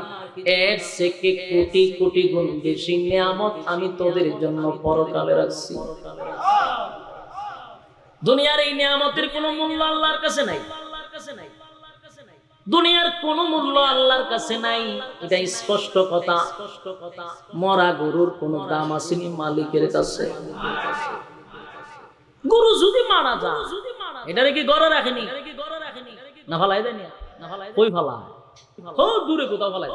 এর থেকে কোটি কোটি গুণ বেশি নিয়ামত আমি তোদের জন্য পরকালে রাখছি। দুনিয়ার এই নিয়ামতের কোনো মূল্য আল্লাহর কাছে নাই। দুনিয়ার কোন মূল্য আল্লাহর কাছে নাই, এটা স্পষ্ট কথা। মরা গরুর কোন দাম আসেনি মালিকের কাছে। গরু যদি মারা যায়, এটারে কি ঘরে রাখেনি? না ফালাই দেয়নি? কই ফালা? ও দূরে কোথাও ফালাই।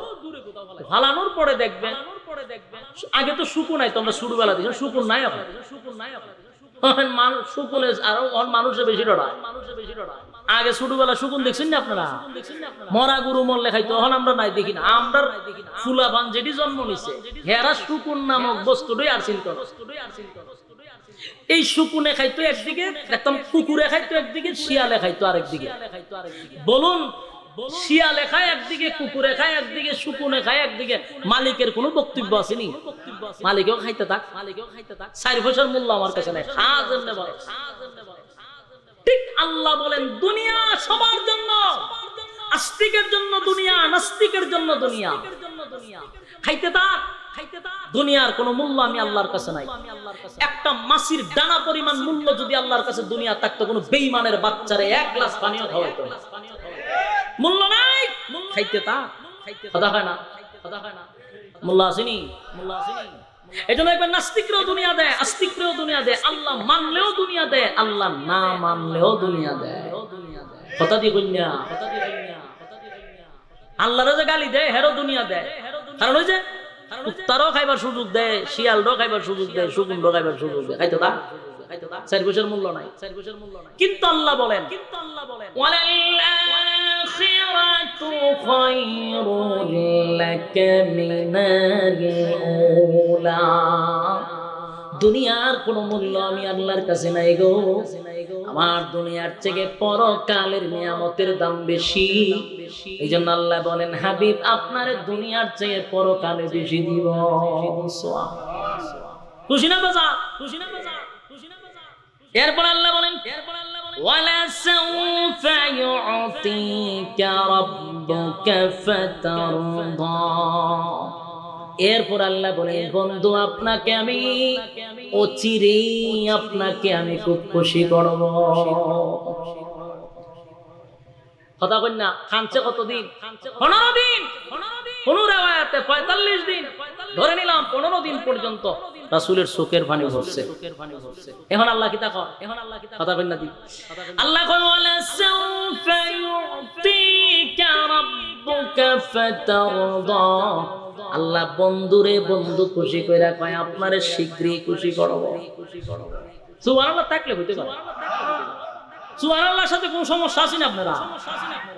ফালানোর পরে দেখবেন, আগে তো শুকুন নাই, তোমরা ছোটবেলা দিছো, শুকুন নাই এখন। মানুষের বেশি ডরায়। আগে ছোটবেলা শুকুন দেখছেন না আপনারা? মরা গরু মরলে খাইতো, এখন আমরা নাই দেখি না। আমরা ফুলাফান যেটি জন্ম নিছে হেরা শুকুন নামক বস্তুটাই আর চিন্ত। এই শুকুনে খাইতো একদিকে, একদম কুকুরে খাইতো একদিকে, শিয়ালে খাইতো আরেকদিকে। বলুন, শিয়ালে খায় একদিকে, কুকুরে খায় একদিকে, শুকুনে খায় একদিকে। মালিকের কোনো বক্তব্য আসেনি? মালিকেও খাইতে থাক, 4 পয়সার মূল্য আমার কাছে নাই। ঠিক আল্লাহ বলেন, দুনিয়া সবার জন্য, আস্তিকের জন্য দুনিয়া, নাস্তিকের জন্য দুনিয়া। খাইতে থাক। দুনিয়ার কোনো মূল্য আমি আল্লাহর কাছে নাই। একটা মাছির দানা পরিমাণ মূল্য যদি আল্লাহর কাছে দুনিয়া থাকতো, কোনো বেঈমানের বাচ্চারে 1 গ্লাস পানিও খাওয়াইতো না। মূল্য নাই, খাইতে থাক। কথা হয় না? মূল্য আসেনি? এজন্য একবার নাস্তিকরাও দুনিয়া দেয়, আস্তিকরাও দুনিয়া দেয়, আল্লাহ মানলেও দুনিয়া দেয়, আল্লাহ না মানলেও দুনিয়া দেয়। কথা দিয়ে কইনা, আল্লাহরও যে গালি দেয় হেরও দুনিয়া দেয়। কারণ ওই যে কুত্তারও খাইবার সুযোগ দেয়, শিয়ালরও খাইবার সুযোগ দেয়, শুকুনরও খাইবার সুযোগ দেয়। খাইতো তা 4 পয়সার মূল্য নাই। কিন্তু আল্লাহ বলেন, ওয়ালাল আখিরাতু খায়রুল লাকা মিনাল উলা। দুনিয়ার কোনো মূল্য আমি আল্লাহর কাছে নাই গো। আমার দুনিয়ার থেকে পরকালের নিয়ামতের দাম বেশি। এই জন্য আল্লাহ বলেন, হাবিব আপনার দুনিয়ার চেয়ে পরকালে বেশি দিব। খুশি না বাজা? এরপর আল্লাহ বলেন, ওয়ালা সাউফা ইউতিকা রাব্বুকা ফাতারদা। এরপর আল্লাহ বলেন, বন্ধু আপনাকে আমি অচিরেই আপনাকে আমি খুব খুশি করব। কথা কই না? খানছে কতদিন? 15 দিন। কোন রাওয়ায়াতে 45 দিন, ধরে নিলাম 15 দিন পর্যন্ত রাসূলের চোখের পানি ঝরছে। এখন আল্লাহ কি তা কয়? কথা কই না দি? আল্লাহ কয়, ওয়ালা সাউফা ইউতিকা রাব্বুকা ফাতারদা। আল্লাহ বন্ধুরে বন্ধু খুশি কইরা কয়, আপনারে শীঘ্রই খুশি করব। সুবহানাল্লাহ থাকলে হইতে পারে। সুবহানাল্লাহর সাথে কোন সমস্যা আছে না আপনারা?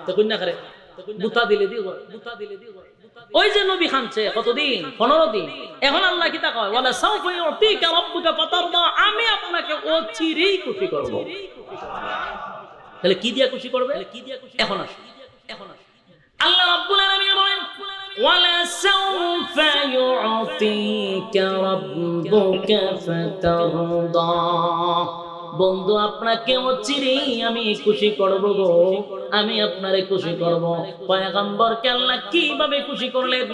তো কইনা করে বুতা দিলে দিব। ওই যে নবী খানছে কতদিন? 15 দিন। এখন আল্লাহ কি তা কয়, ওয়ালা সাউফা ইউতিকা রাব্বুকা ফাতারদা, আমি আপনাকে অচিরেই খুশি করব। তাহলে কি দিয়া খুশি করবে? এখন আসো। আল্লাহ রাব্বুল আলামিন বলেন, ওয়ালা সাউফা ইউতিকা রাব্বুকা ফাতারদা। বন্ধু আপনাকে অচিরেই আমি খুশি করব গো, আমি আপনারে খুশি করব। পয়গম্বরকে আল্লাহ কিভাবে খুশি করলেন?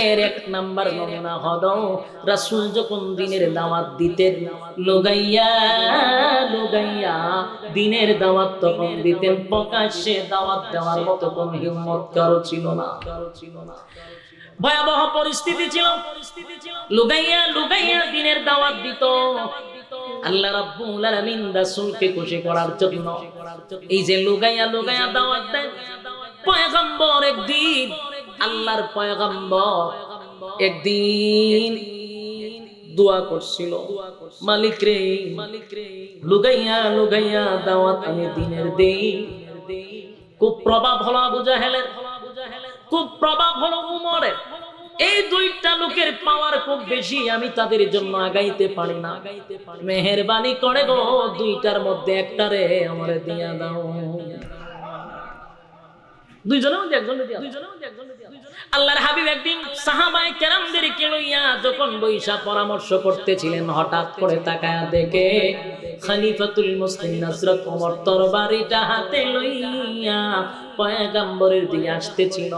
এর 1 নাম্বার নমুনা হলো, রাসূল যখন দিনের দাওয়াত দিতেন, লুগাইয়া দিনের দাওয়াত তখন দিতেন, প্রকাশ্যে দাওয়াত দেওয়ার মতো কোনো হিম্মত কারো ছিল না। ভয়াবহ পরিস্থিতি ছিল। লুগাইয়া দিনের দাওয়াত দিত। আল্লাহ রাব্বুল আলামিন রাসূলকে খুশি করার জন্য এই যে লুগাইয়া দাওয়াত দেয়। পয়গম্বর একদিন, আল্লাহর পয়গম্বর একদিন দোয়া করছিল, মালিক রে লুগাইয়া দাওয়াত আমি দিনের দেই। খুব প্রভাব হলো আবু জাহেলের। খুব প্রভাব হলো উমরের। এই দুইটা লোকের পাওয়ার খুব বেশি, আমি তাদের জন্য আগাইতে পারি না। মেহেরবানি করে গো, দুইটার মধ্যে একটারে আমারে দিয়া দাও। দুইজনের মধ্যে একজন দিয়া আল্লাহর হাবিব একদিন সাহাবায়ে কেরামদেরকে লইয়া যখন বৈশা পরামর্শ করতেছিলেন, হঠাৎ করে তাকায়া দেখে খলিফাতুল মুসলিমিন হযরত ওমর তরবারিটা হাতে লইয়া পয়গম্বরের দিকে আসতেছিল।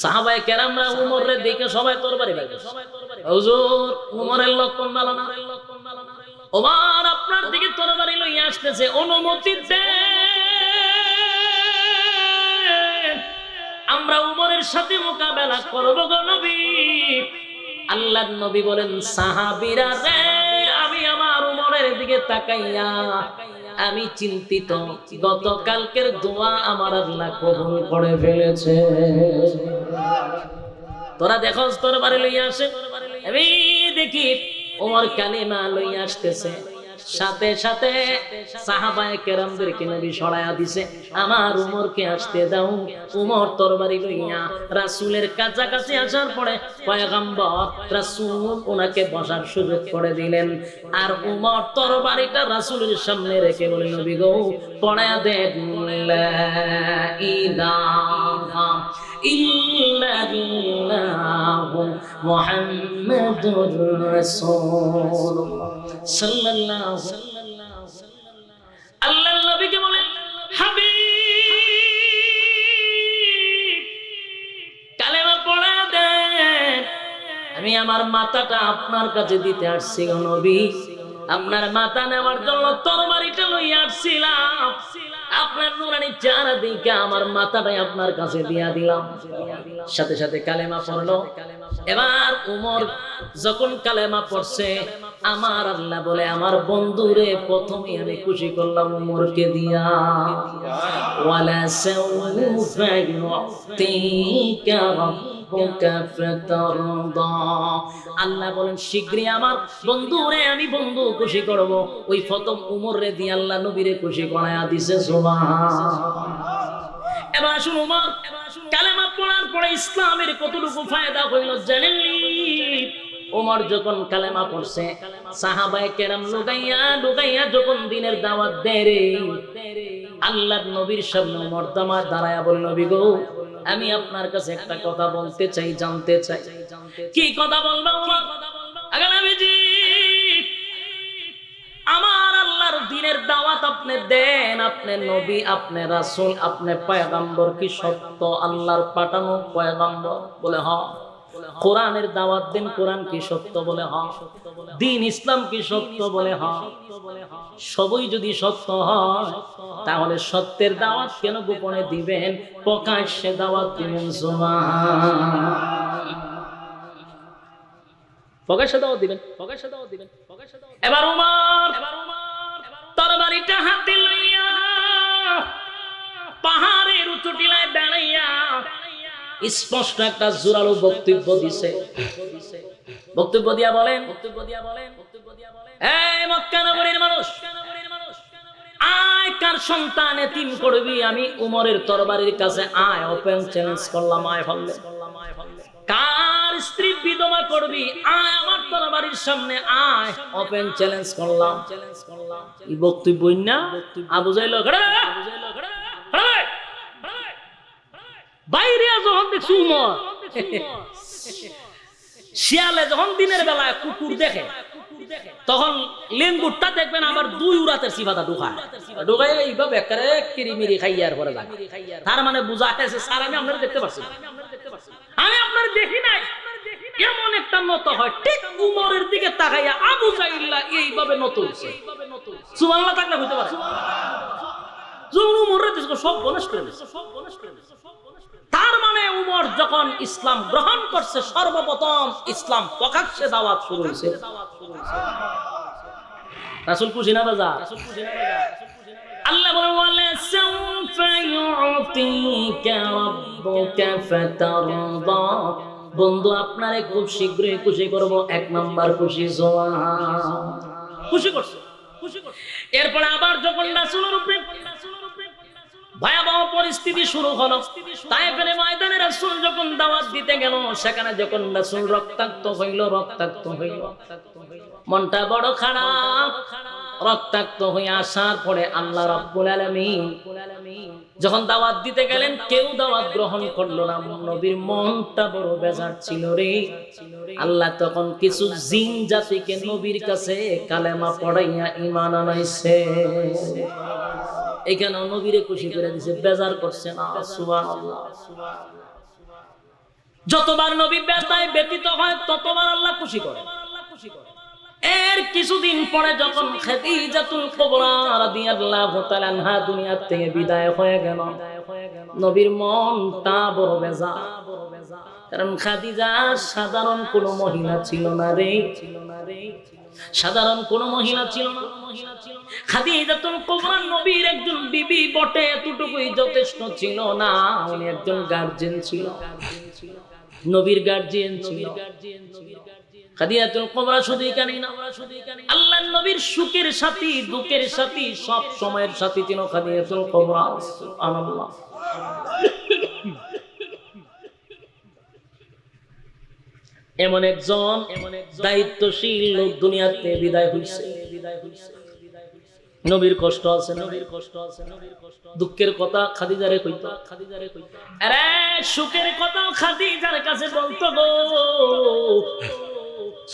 সাহাবায়ে কেরামরা উমরের দিকে সবাই তরবারি বাইরে, হুজুর উমরের লক্ষণ ভালো না, ওমর আপনার দিকে তরবারি লইয়া আসতেছে, অনুমতি দেন, আমরা উমরের সাথে মোকাবেলা করব গো নবী। আল্লাহর নবী বলেন, সাহাবীরা রে, আমি আমার উমরের দিকে তাকাইয়া আমি চিন্তিত, গতকালকের দোয়া আমার আল্লাহ কবুল করে ফেলেছে। তোরা দেখোস তরবারি লইয়া আসে, আমি দেখি ওমর কালিমা লইয়া আসতেছে, সাথে সাথে সাহাবায়ে কেরামদেরকে নবী সরায়া দিছে, আমার উমরকে আসতে দাও। উমর তরবারি লইয়া রাসূলের কাছাকাছি আসার পরে পয়গম্বর রাসূল ওনাকে বসার সুযোগ করে দিলেন, আর উমর তরবারিটা রাসূলের সামনে রেখে বলে, নবী গো পড়ায়া দেন লা ইলাহা ইল্লাল্লাহু মুহাম্মাদুর রাসূলুল্লাহ সাল্লাল্লাহু আল্লাহর নবীকে বলেন, হাবিব কালেমা পড়া দেন, আমি আমার মাথাটা আপনার কাছে দিতে আসছি গো নবী, আপনার মাথা নেওয়ার জন্য তরবারিটা লইয়া আসছিলাম, আপনার নুরানি চেহারা দেখে আমার মাথাটাই আপনার কাছে দিয়া দিলাম। সাথে সাথে কালেমা পড়লো। এবার উমর যখন কালেমা পড়ছে, আমার আল্লাহ বলে, আমার বন্ধুরে প্রথমে আমি খুশি করলাম উমরকে দিয়া। ওয়ালা সাউফা ইউতিকা রাব্বুকা ফাতারদা, আল্লাহ বলেন শীঘ্রই আমার বন্ধুরে আমি বন্ধু খুশি করব। ওই প্রথম উমরে দিয়ে আল্লাহ নবীরে খুশি করায়া দিছে। সুবহানাল্লাহ। এবার আসুন, উমর কালেমা পড়ার পরে ইসলামের কতটুকু ফায়দা হইল জানেননি? উমর যখন কালেমা পড়ছে, সাহাবায়ে কেরাম লুকাইয়া যখন দিনের দাওয়াত দেয়, আল্লাহর নবীর সামনে উমর দাঁড়ায়া বলে, নবী গো আমি আপনার কাছে একটা কথা বলতে চাই, জানতে চাই। কি কথা বলবো? আমার আল্লাহর দ্বীনের দাওয়াত আপনি দেন, আপনি নবী, আপনি রাসূল, আপনি পয়গম্বর কি সত্য আল্লাহর পাঠানো পয়গম্বর? বলে হ্যাঁ। কোরআনের দাওয়াত দেন, কোরআন কি সত্য? বলে হ্যাঁ। দ্বীন ইসলাম কি সত্য? বলে হ্যাঁ। সবই যদি সত্য হয় তাহলে সত্যের দাওয়াত কেন গোপনে দিবেন, প্রকাশ্যে দাওয়াত দিবেন? প্রকাশ্যে দাওয়াত দিবেন। এবার উমর তরবারিটা হাতে লইয়া পাহাড়ের উঁচু টিলায় দাঁড়াইয়া স্পষ্ট একটা জোরালো বক্তব্য দিছে। বক্তব্য দিয়া বলেন, এই মক্কা নগরীর মানুষ, আয় কার সন্তান এতিম করবি, আমি উমরের তরবারির কাছে আয়, ওপেন চ্যালেঞ্জ করলাম, আয় ফেললে। কার স্ত্রী বিধবা করবি, আয় আমার তরবারির সামনে আয়, ওপেন চ্যালেঞ্জ করলাম। এই বক্তব্য না আবু জাহেল বাইরে যখন দেখছি উমর, শিয়ালে যখন দিনের বেলায় কুকুর দেখে তখন লেঙ্গুরটা দেখবেন আবার দুই উড়াতের সিফাতা ঢুকায় এইভাবে একেবারে কিরিমিরি খাইয়ার পরে যায়। তার মানে বুঝা গেছে স্যার আমি আপনারা দেখতে পাচ্ছি, আমি আপনার দেখি নাই, এমন একটা নত হয়। ঠিক উমরের দিকে তাকাইয়া আবু জাহেল এইভাবে নত হইছে। সুবহানাল্লাহ তাকলা হইতে পারে। সব বনস করে তার মানে উমর যখন ইসলাম গ্রহণ করছে, সর্বপ্রথম ইসলাম প্রকাশ্যে দাওয়াত শুরু হয়েছে। রাসূল খুশি না বাজা? আল্লাহ বলেন, ওয়ালা সাউফা ইউতিকা রাব্বুকা ফাতারদা, বন্ধু আপনারে খুব শীঘ্রই খুশি করব। এক নাম্বার খুশি, খুশি করছে। এরপর আবার যখন রাসূলের উপরে ভয়াবহ পরিস্থিতি শুরু হলো। তায়েফের ময়দানে রাসূল যখন দাওয়াত দিতে গেল, সেখানে যখন রাসূল রক্তাক্ত হইল, মনটা বড় খারাপ। রক্তাক্ত হয়ে আসার পরে আল্লাহ রাব্বুল আলামিন যখন দাওয়াত দিতে গেলেন, কেউ দাওয়াত গ্রহণ করলো না। নবীর মনটা বড় বেজার ছিল রে। আল্লাহ তখন কিছু জিন জাতিকে নবীর কাছে কালেমা পড়াইয়া ঈমান আনাইছে। এখানে নবীরে খুশি করে দিয়েছে, বেজার করছে না। সুবহানাল্লাহ। যতবার নবী ব্যতীত হয় ততবার আল্লাহ খুশি করে। এর কিছুদিন পরে যখন খাদিজাতুল কুবরা রাদিয়াল্লাহু তাআলা আনহা দুনিয়া থেকে বিদায় হয়ে গেল, নবীর মনটা বড় বেজার। কারণ খাদিজা সাধারণ কোনো মহিলা ছিল না রে, সাধারণ কোনো মহিলা ছিল না। খাদিজাতুল কুবরা নবীর একজন বিবি বটে, এতটুকুই যথেষ্ট ছিল না, উনি একজন গার্জিয়ান ছিল, নবীর গার্জিয়ান ছিল। খাদিজাতুল কুবরা শুধু এখানেই না, আল্লাহর নবীর সুখের সাথী, দুঃখের সাথী, সব সময়ের সাথী ছিল খাদিজাতুল কুবরা। সুবহানাল্লাহ। এমন একজন দায়িত্বশীল লোক দুনিয়াতে বিদায় হইছে। নবীর কষ্ট আছে, দুঃখের কথা খাদিজারে কইতো, আরে সুখের কথা খাদিজার কাছে বলতো গো।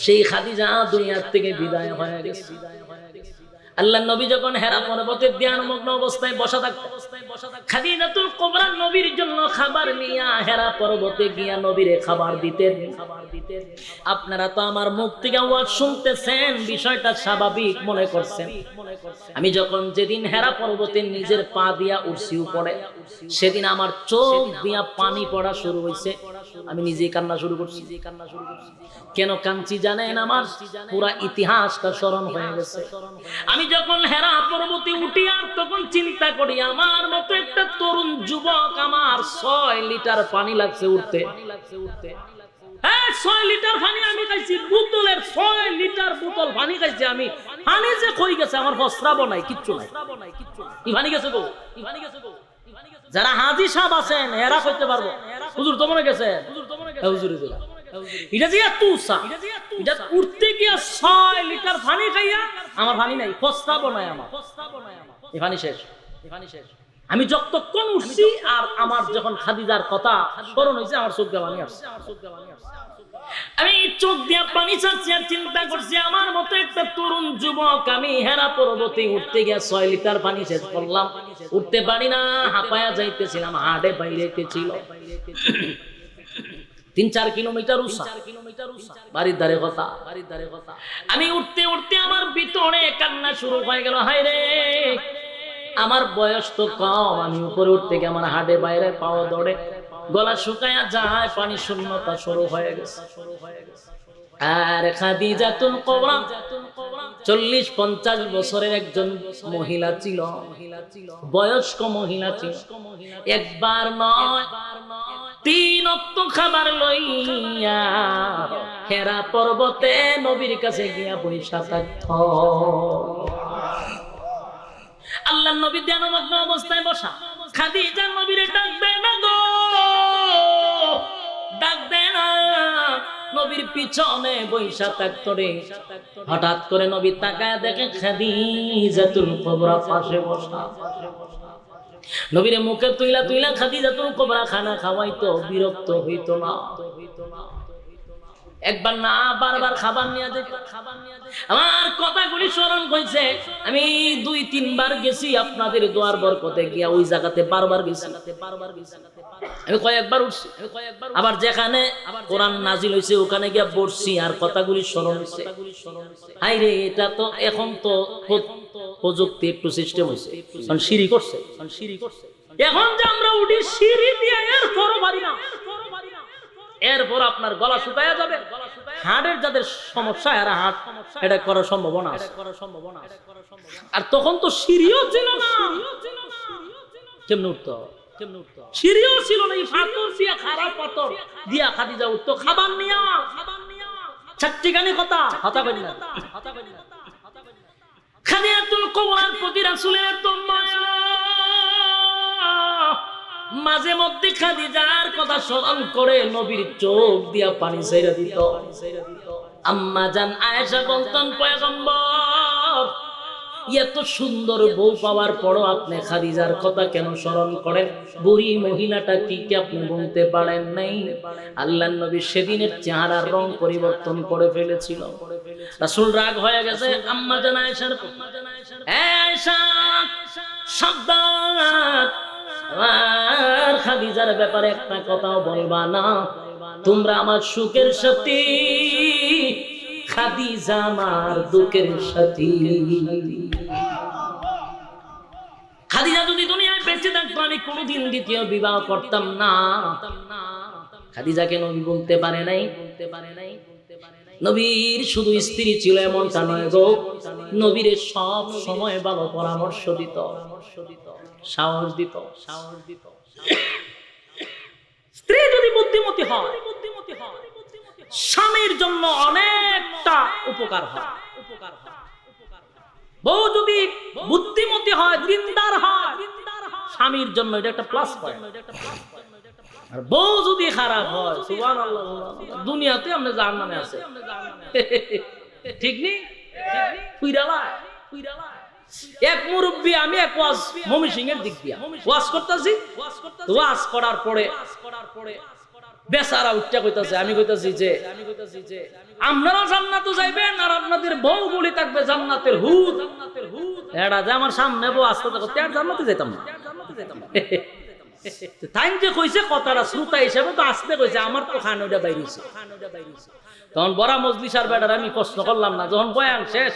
সেই খাদিজা দুনিয়া থেকে বিদায় হয়ে গেছে। আল্লাহর নবী যখন হেরা পর্বতে ধ্যানমগ্ন অবস্থায় বসা থাকতেন, খাদিজাতুল কুবরা নবীর জন্য খাবার নিয়ে হেরা পর্বতে গিয়া নবীরে খাবার দিতেন। আপনারা তো আমার মুখ থেকে ওয়াজ শুনতেছেন, বিষয়টা স্বাভাবিক মনে করছেন। আমি যখন যেদিন হেরা পর্বতে নিজের পা দিয়া উঠছি উপরে, সেদিন আমার চোখ দিয়া পানি পড়া শুরু হয়েছে। আমি নিজেই কান্না শুরু করছি। কেন কাঁদছি জানেন? আমার পুরা ইতিহাসটা স্মরণ হয়ে গেছে। আমি যখন হেরা পর্বতে উঠি আর তখন চিন্তা করি, আমার মতো একটা তরুণ যুবক, আমার 6 লিটার পানি লাগছে উঠতে। 6 লিটার পানি আমি খাইছি, বোতলের 6 লিটার বোতল পানি খাইছি আমি। পানি যে কই গেছে, আমার প্রস্রাব নাই, কিচ্ছু নাই। কি পানি গেছে গো? যারা হাজী সাহেব আছেন এরা কইতে পারবো, হুজুর তো মনে গেছে, হুজুরে দিলা এটা যে তুসা, এটা উঠতে গিয়া 6 লিটার পানি খাইয়া আমার পানি নাই, প্রস্রাব নাই, আমার এই পানি শেষ। আমি যতক্ষণ উঠছি আর আমার যখন খাদিজার কথা স্মরণ হয়েছে, আমার চোখ দিয়ে পানি আসছে। আমি চোখ দিয়ে পানি ছাড়ছি আর চিন্তা করছি, আমার মতো একটা তরুণ যুবক, আমি হেরা পর্বতে উঠতে গিয়ে 6 লিটার পানি শেষ করলাম, উঠতে পারি না, হাঁপায়া যাইতেছিলাম, হাড়ে বাইরেতেছিল। 3-4 কিলোমিটার উঁচা, বাড়ির ধারে কথা। আমি উঠতে উঠতে আমার ভিতরে কান্না শুরু হয়ে গেল। হায় রে, আমার বয়স তো কম, আমি উপরে উঠতে গিয়ে আমার হাড়ে বাইরে পাওয়া দৌড়ে, গলা শুকায়া যায়, পানি শূন্যতা শুরু হয়ে গেছে। আর খাদিজাতুল কুবরা 40-50 বছরের একজন মহিলা ছিল, বয়স্ক মহিলা ছিল। একবার নয়, 3 ওয়াক্ত খাবার লইয়া হেরা পর্বতে নবীর কাছে গিয়া বৈশা থাকত। আল্লাহর নবী ধ্যানমগ্ন অবস্থায় বসা, খাদিজা নবীরে ডাক দেয় না গো, ডাক দেয় না। নবীর পিছনে বৈশা থাকত রে। হঠাৎ করে নবী তাকায় দেখে খাদিজাতুল কুবরা পাশে বসা। নবীরে মুখে তুইলা খাদিজাতুল কুবরা খানা খাওয়াইতো, বিরক্ত হইতো না। একবার না বারবার খাবার নিয়ে যেত। আমার কথাগুলি স্মরণ হইছে, আমি 2-3 বার গেছি আপনাদের দোয়ার বরকতে গিয়া, ওই জায়গাতে বারবার গেছি। আমি কয়েকবার উঠছি, আবার যেখানে কোরআন নাজিল হইছে ওখানে গিয়া বসছি, আর কথাগুলি স্মরণ হইছে। হাই রে, এটা তো এখন তো প্রযুক্তি একটু সিস্টেম হইছে, সিঁড়ি করছে। এখন যে আমরা উঠি সিঁড়ি দিয়ে, এরপরও পারি না। এরপর আপনার গলা শুকায়া যাবে। হার্টের যাদের সমস্যা, এরা হার্ট এটা করার সম্ভাবনা আছে। আর তখন তো সিঁড়িও ছিল না, কেমনে উঠতো? সিঁড়িও ছিল না, এই পাথর দিয়া, খারাপ পাথর দিয়া খাদিজা উঠতো খাবার নিয়া। চারটিখানি কথা কই না। খাদিজাতুল কুবরার প্রতি রাসূলের এত মায়া, মাঝে মধ্যে খাদিজার কথা স্মরণ করে নবীর চোখ দিয়া পানি ছেড়ে দিত। আম্মা জান আয়েশা বলতেন, পয়গম্বর এত সুন্দর বউ পাওয়ার পরও আপনি খাদিজার কথা কেন স্মরণ করেন? বুড়ি মহিলাটা কি আপনি বলতে পারেন নাই? আল্লাহর নবী সেদিনের চেহারার রং পরিবর্তন করে ফেলেছিল। রাসূল রাগ হয়ে গেছে আম্মা জান আয়েশার। আয়েশা সাবধান, আর খাদিজার ব্যাপারে একটা কথাও বলবা না। তোমরা আমার সুখের সাথী, খাদিজা আমার দুঃখের সাথী। খাদিজা যদি দুনিয়ায় বেঁচে থাকতো আমি কোনোদিন দ্বিতীয় বিবাহ করতাম না। খাদিজাকে নবী বলতে পারে নাই। নবীর শুধু স্ত্রী ছিল এমনটা নয় গো, নবীর সব সময় ভালো পরামর্শ দিত, সাহস দিত। স্ত্রী যদি বুদ্ধিমতী হয়, স্বামীর জন্য অনেকটা উপকার হয়। বউ যদি বুদ্ধিমতী হয়, দিনদার হয়, স্বামীর জন্য এটা একটা প্লাস পয়েন্ট। আর বউ যদি খারাপ হয়, সুবহানাল্লাহ, দুনিয়াতে আমরা জাহান্নামে আছে। ঠিক নেই? এক মুরব্বী, আমি এক ওয়াজ ময়মনসিংহ এর দিক দিয়া ওয়াজ করতেছি, ওয়াজ করার পরে বেচারা উঠটা কইতাছে, আমি কইতাছি যে আপনারা জান্নাতে যাইবেন আর আপনাদের বউ বলি থাকবে জান্নাতের হুদ। এটা যে আমার সামনে বউ আসতে থাকতে আর জান্নাতে যেতাম না। তাই যে কইছে কথাটা শ্রোতা হিসাবে তো আসতে কইছে, আমার তো খানোটা বাইরেছে। তখন বড় মজলিসার বেটার আমি প্রশ্ন করলাম না, যখন বয়ান শেষ,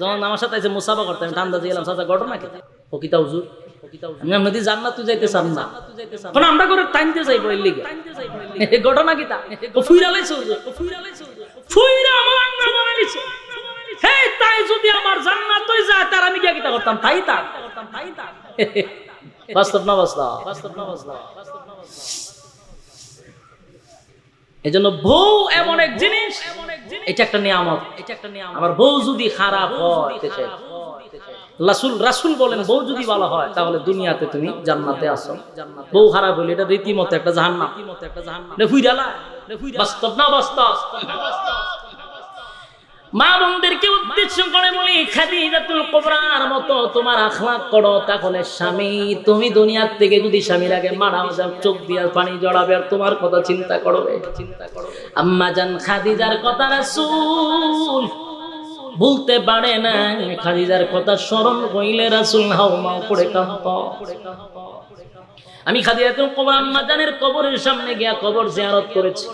যখন আমার সাথে এসে মুসাফা করতে আমি ঠান্ডা দিয়ে গেলাম, চাচা ঘটনা কি? ফকিতা হুজুর, আমি আপনাদের জান্নাতে যাইতে চান না, কোন আমরা করে টাইমতে যাইবো এর লিগে। ঘটনা কি তা? ও ফুইরা লাইছে হুজুর, ফুইরা আমার নাম বানাইছে। হে তাই যদি আমার জান্নাত হই যায় তার আমি কি কিতা করতাম? তাই তা বাস্তব না বাস্তব? এজন্য বউ এমন এক জিনিস, এটা একটা নিয়ামত। আমার বউ যদি খারাপ হয়, রাসূল বলেন বউ যদি ভালো হয় তাহলে দুনিয়াতে তুমি জান্নাতে আসো, বউ খারাপ হইলে এটা রীতিমতো একটা জাহান্নাম। বাস্তব না বাস্তব? মা বোনদেরকে উদ্দেশ্য করে বলি, খাদিজাতুল কুবরার মতো তোমার আখলাক করো, তাহলে স্বামী, তুমি দুনিয়ার থেকে যদি স্বামীর আগে মারাও যাও, চোখ দিয়ে পানি জড়াবে আর তোমার কথা চিন্তা করবে। আম্মা জান খাদিজার কথা রাসূল বলতে পারে না, খাদিজার কথা স্মরণ কইলে রাসূল হাউমাউ করে কাঁদত। আমি খাদিজাতুল কুবরা আম্মা জানের কবরের সামনে গিয়া কবর জিয়ারত করেছি।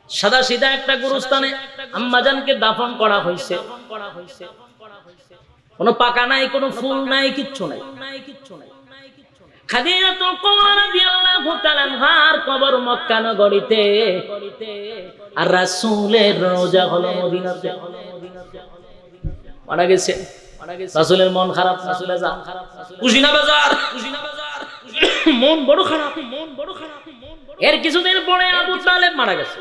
সাদা সিধা একটা গুরুস্থানে আম্মাজানকে দাফন করা হয়েছে। কোনো পাকা নাই, কোনো ফুল নাই, কিচ্ছু নাই। খাদিজাতুল কুবরা রাদিয়াল্লাহু তাআলা আনহার কবর মক্কা নগরীতে, আর রাসূলের রওজা হলো মদিনাতে। মারা গেছে, রাসূলের মন খারাপ, রাসূলের জান খারাপ, খুশি না বেজার? মন বড় খারাপ। এর কিছুদিন পরে আবু তালেব মারা গেছে।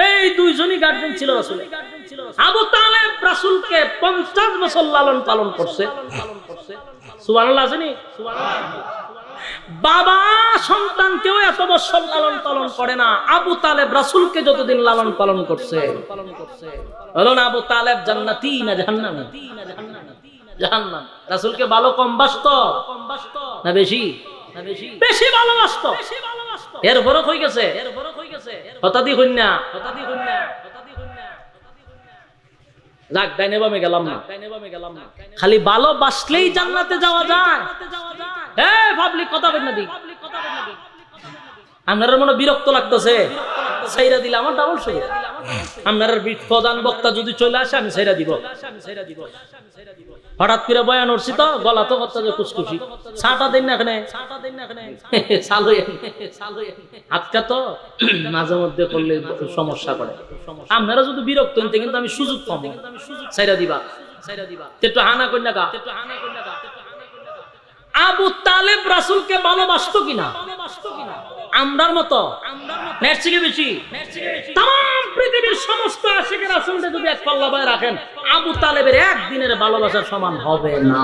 এই দুইজনই গার্জেন ছিল রাসূলের। আবু তালেব রাসূলকে 50 বছর লালন পালন করছে। সুবহানাল্লাহ আসেনি? বাবা সন্তানকেও এত বছর লালন পালন করে না, আবু তালেব রাসূলকে যতদিন লালন পালন করছে। হলো না আবু তালেব জান্নাতি না জাহান্নামী? জাহান্নাম। রাসূলকে ভালো কম বাসতো না বেশি? বেশি ভালোবাসতো। এরপরও কই গেছে হতাদি কন্যা, যাক ডাইনেবামে গেলাম না। খালি ভালোবাসলেই জান্নাতে যাওয়া যায়? হ্যাঁ পাবলিক কথা বল না দি, আপনার মনে বিরক্ত লাগতেছে, ছাইরা দিলে আমার ডাবল শুরু। আপনার প্রধান বক্তা যদি চলে আসে আমি ছাইরা দিব। হঠাৎ করে বয়ান উঠছি তো গলা তো করতে যে খুশখুশি, ছাটা দেন না এখানে, আজকে তো মাঝে মধ্যে করলে সমস্যা করে। আপনারা যদি বিরক্ত হইতে কিন্তু আমি সুযোগ পাবো, ছাইরা দিবা একটু হানা কন্যা গা। আবু তালেব রাসূলকে ভালোবাসতো কিনা আমরার মতো? নেরছিকে বেশি? তাম পৃথিবীর সমস্ত আশিকে রাসূলকে যদি এক পাল্লা বায় রাখেন, আবু তালেবের একদিনের ভালোবাসার সমান হবে না।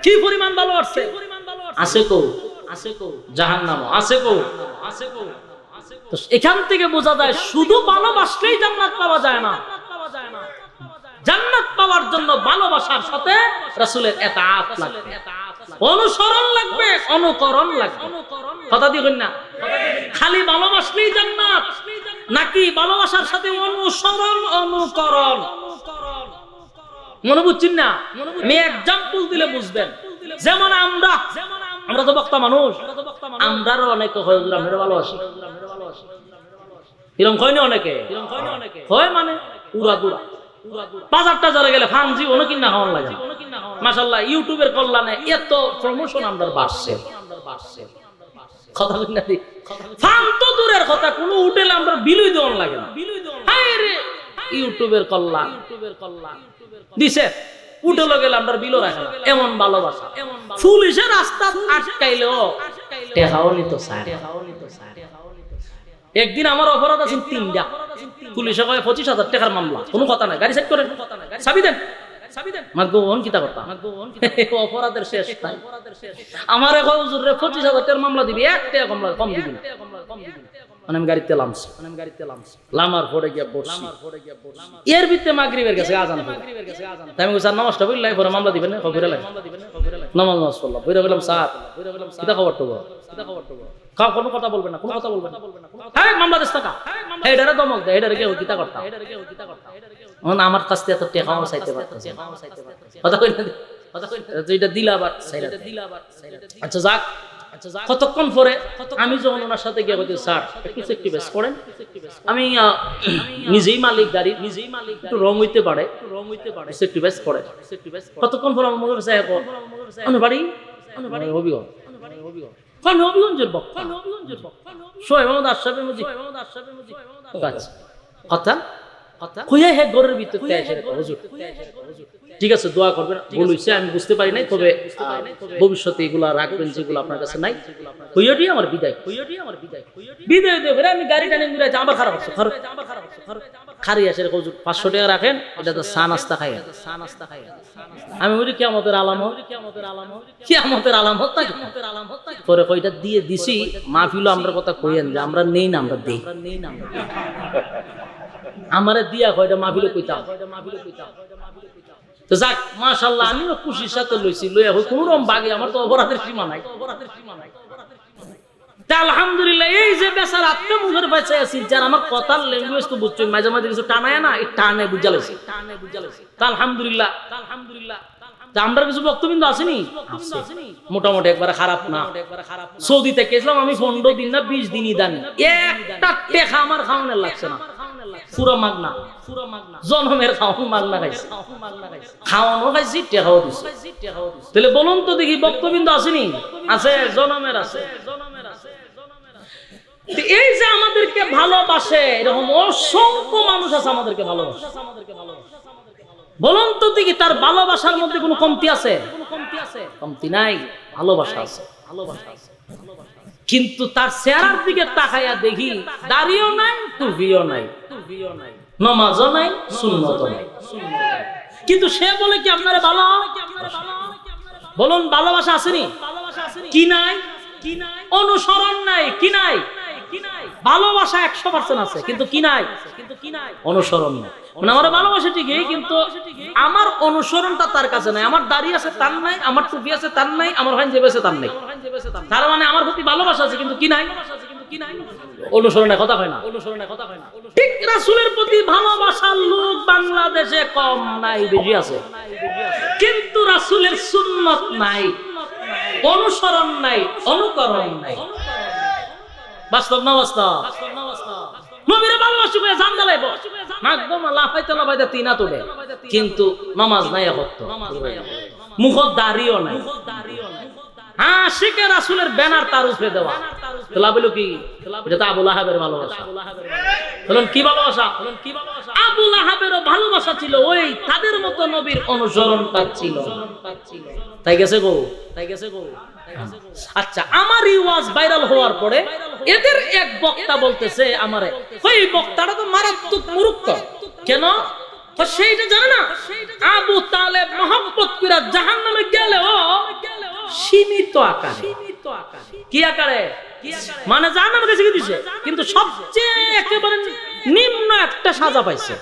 কি পরিমাণ ভালোবাসছে আছে কো জাহান্নাম আছে কো তো এখান থেকে বোঝা যায় শুধু ভালোবাসলেই জান্নাত পাওয়া যায় না, জান্নাত পাওয়ার জন্য ভালোবাসার সাথে রাসূলের ইতাআত লাগবে, অনুসরণ লাগবে, অনুকরণ লাগবে। কথা দিবেন না খালি ভালোবাসলেই জান্নাত, নাকি ভালোবাসার সাথে অনুসরণ অনুকরণ। মনে বুঝছেন না? আমি এক্সাম্পল দিলে বুঝবেন। যেমন আমরা তো বক্তা মানুষ, আমরারও অনেকে হয় আমরা ভালোবাসি, এরকম হয় না অনেকে হয়, মানে উড়া দুরা বাজারটা যারা গেলে ফান জীবনও কিনা খাওয়ান লাগে। মাশাআল্লাহ ইউটিউবের কল্যাণে এত প্রমোশন আমরা বাড়ছে, কথা বলি না ফান তো দূরের কথা, কোন হোটেলে আমরা বিলই দেওয়ান লাগে না। ইউটিউবের কল্যাণ দিছে, উঠে গেলে আমরা বিলও রাখে না, এমন ভালোবাসা। পুলিশের রাস্তা আটকাইলেও টেকাও নিত স্যার। একদিন আমার অপরাধ আছে 3টা, পুলিশে কয় 25,000 টাকার মামলা, কোনো কথা নাই, গাড়ি সাইড করেন, চাবি দেন, অপরাধের শেষ নাই। আমার এখন হুজুরে 25,000 টাকার মামলা দিবি, 1 টাকা কম দিবি না। মানে আমি গাড়িতে লামার পরে গিয়ে বসছি, এর ভিতরে মাগরিবের কাছে আজান হলো। তাই আমি স্যার নামাজটা বললাই পরে মামলা দিবেন না, খবরে লাগে নামাজ পড়লাম, বইরা বললাম স্যার কিটা খবর টবো, কোনো কথা বলবেন না, কোনো কথা বলবেন না, হ্যাঁ মামলা দিস টাকা, এইটারে দমক দেয়, এইটারে কেউ কিতা করতাম, আমার কাছ থেকে এত টাকাও চাইতে পারতেছে, কথা কই না, এটা দিলাবার। আচ্ছা যাক, কতক্ষণ পরে আমি যখন ওনার সাথে গিয়ে বলছি স্যার একটু সেক্টিভাইজ করেন, আমি নিজেই মালিক, গাড়ি নিজেই মালিক, একটু রং হইতে পারে, সেক্টিভাইজ করে। কতক্ষণ পরে আমার মুখে বাড়ি হবিগঞ্জের বক্তা সোহেব মোহাম্মদ আশরাফের মজি কথা কইয়া হে ঘরের ভিতরে এসে হুজুর ঠিক আছে দোয়া করবেন, ভুল হইছে আমি বুঝতে পারি নাই, তবে ভবিষ্যতে এগুলা রাখবেন যেগুলো আপনার কাছে নাই। হইয়াটি আমার বিদায় দিয়ে আমি গাড়ি টানে ঘুরে আমার খারাপ হচ্ছে, খারি আসে হুজুর 500 টাকা রাখেন, এটা তো চা নাস্তা খাই। আমি বলি কিয়ামতের আলামত, কিয়ামতের আলামত পরে কয়টা দিয়ে দিছি। মাহফিল আমরা কথা কইেন যে আমরা নেই না, আমরা দেই, আমারে দিয়া কয়টা মাহফিলে কইতাম। তো যাক মাশাআল্লাহ আমিও খুশির সাথে লইছি, লইয়া হই কোন রকম বাগে, আমার তো অপরাধের সীমা নাই। তা আলহামদুলিল্লাহ এই যে বেচারা আত্মা মুখের পাইছে আছি, যার আমার কথার ল্যাঙ্গুয়েজ তো বুঝছেন, মাঝে মাঝে কিছু টানায় না, এই টানে বুঝালেছি। তা আলহামদুলিল্লাহ আমরা কিছু বক্তব্য আসেনি, মোটামুটি একবার খারাপ না। সৌদি থেকে গেছিলাম আমি 15 দিন না 20 দিনই দানি, একটা টেকা আমার খাওয়ানোর লাগছে না, পুরো মাগনা, জনমের খাওয়ানো মাগনা খাইছি, খাওয়ানো খাইছি, টেকাও দিছি। তাহলে বলুন তো দেখি বক্তব্য আসেনি? আছে, জনমের আছে। এই যে আমাদেরকে ভালোবাসে এরকম অসংখ্য মানুষ আছে আমাদেরকে ভালোবাসে, বলুন তো দেখি তার ভালোবাসার মধ্যে কোনো কমতি আছে? কমতি নাই, ভালোবাসা আছে। কিন্তু তার চেহারার দিকে তাকাইয়া দেখি দাড়িও নাই, টুপিও নাই, নামাজও নাই, সুন্নতও নাই, কিন্তু সে বলে কি আপনারা ভালো? বলুন ভালোবাসা আসেনি? কি নাই? অনুসরণ নাই, কি নাই? ভালোবাসা 100% আছে, কিন্তু কি নাই? অনুসরণ নাই। মানে আমার ভালোবাসা ঠিকই, কিন্তু আমার অনুসরণটা তার কাছে নাই। আমার দাড়ি আছে তার নাই, আমার টুপি আছে তার নাই, আমার পাঞ্জাবি আছে তার নাই। তার মানে আমার প্রতি ভালোবাসা আছে, কিন্তু কি নাই? অনুসরণের কথা হয় না। ঠিক রাসূলের প্রতি ভালোবাসার লোক বাংলাদেশে কম নাই, বেশি আছে, কিন্তু রাসূলের সুন্নাত নাই, অনুসরণ নাই, অনুকরণ নাই। বাস্তব না বাস্তব? নবীর ভালোবাসি বলে জান জ্বালাইবো, মাগো লাফাইতে লাফাইতে তিনা তোলে, কিন্তু নামাজ নাই, মুখত দাড়িও নাই। হ্যাঁ শিখে রাসূলের ব্যানার তার উপরে দেওয়া, লাভ কি? এটা তো আবু লাহাবের ভালোবাসা। বলুন কি ভালোবাসা? আবু লাহাবেরও ভালোবাসা ছিল, ওই তাদের মতো নবীর অনুসরণ ছিল। তাই গেছে গো। আচ্ছা, আমার এই ওয়াজ ভাইরাল হওয়ার পরে এদের এক বক্তা বলতেছে আমারে, ওই বক্তাটা তো মারাত্মক মূর্খ। কেন? সেইটা জানে না আবু তালেব মহব্বত করে জাহান্নামে গেলেও সীমিত আকারে। কি আকারে? মানে জাহান্নামে গেছে কি দিছে, কিন্তু সবচেয়ে একেবারে নিম্ন একটা সাজা পাইছে।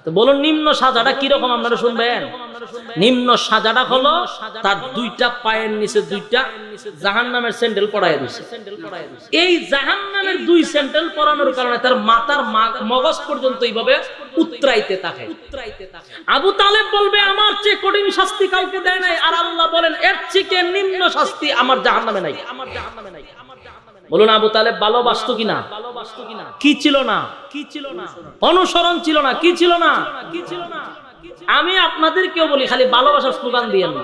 তো বলুন নিম্ন সাজাটা কি রকম আপনারা শুনবেন। নিম্ন সাজাটা হলো তার দুইটা পায়ের নিচে দুইটা জাহান্নামের স্যান্ডেল পরায় দিয়েছে। এই জাহান্নামের দুই স্যান্ডেল পরানোর কারণে তার মাথার মগজ পর্যন্ত এইভাবে উত্তরাইতে থাকে। আবু তালেব বলবে আমার চেয়ে কঠিন শাস্তি কাউকে দেয় নাই, আর আল্লাহ বলেন এর চেয়ে নিম্ন শাস্তি আমার জাহান্নামে নাই। বলুন আবু তালেব ভালোবাসতো কিনা? কি ছিল না? অনুসরণ ছিল না? কি ছিল না? আমি আপনাদেরকেও বলি খালি ভালোবাসার স্লোগান দিয়েন না,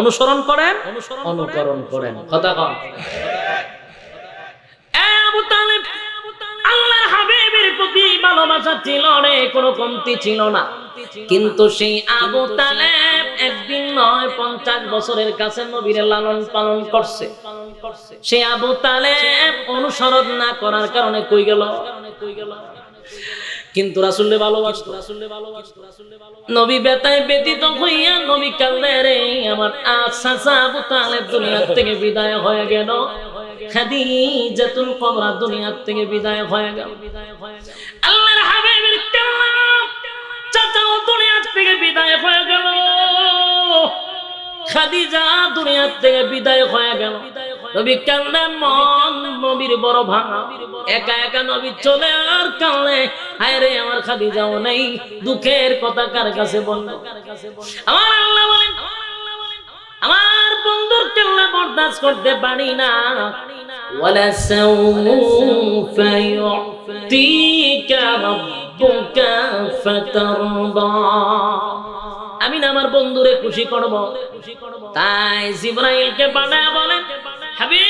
অনুসরণ করেন, অনুকরণ করেন। কথা কম। আবু তালেব আল্লাহর হাবিবের প্রতি ভালোবাসা ছিল রে, কোনো কমতি ছিল না। কিন্তু সেই আবু তালেব একদিন নয় 50 বছরের কাছে নবীর লালন পালন করছে। সেই আবু তালেব অনুসরণ না করার কারণে কই গেল? কিন্তু রাসূলকে ভালোবাসতো। নবী বেতায় ব্যতীত হইয়া নবী কাঁদলে রে আমার চাচা আবু তালেব দুনিয়া থেকে বিদায় হয়ে গেল, খাদিজাতুল কুবরা দুনিয়া থেকে বিদায় হয়ে গেল। আল্লাহর হাবিবের কান্না, চাচা দুনিয়া থেকে বিদায় হয়ে গেল, খাদিজা দুনিয়া থেকে বিদায় হয়ে গেল। নবী কান্নার মন নবীর বড় ভাঙা, একা একা নবী চলে আর কাঁদলে, হায় রে আমার খাদিজাও নেই, দুঃখের কথা কার কাছে বলবো? আমার আল্লাহ বলেন আমার বন্ধুর কান্না বরদাস্ত করতে পারি না। ওয়ালা সাউফা ইউতিকা রাব্বুকা ফাতারদা, আমি না আমার বন্ধুরে খুশি করব। তাই জিবরাইলকে পাঠায় বলেন হাবিব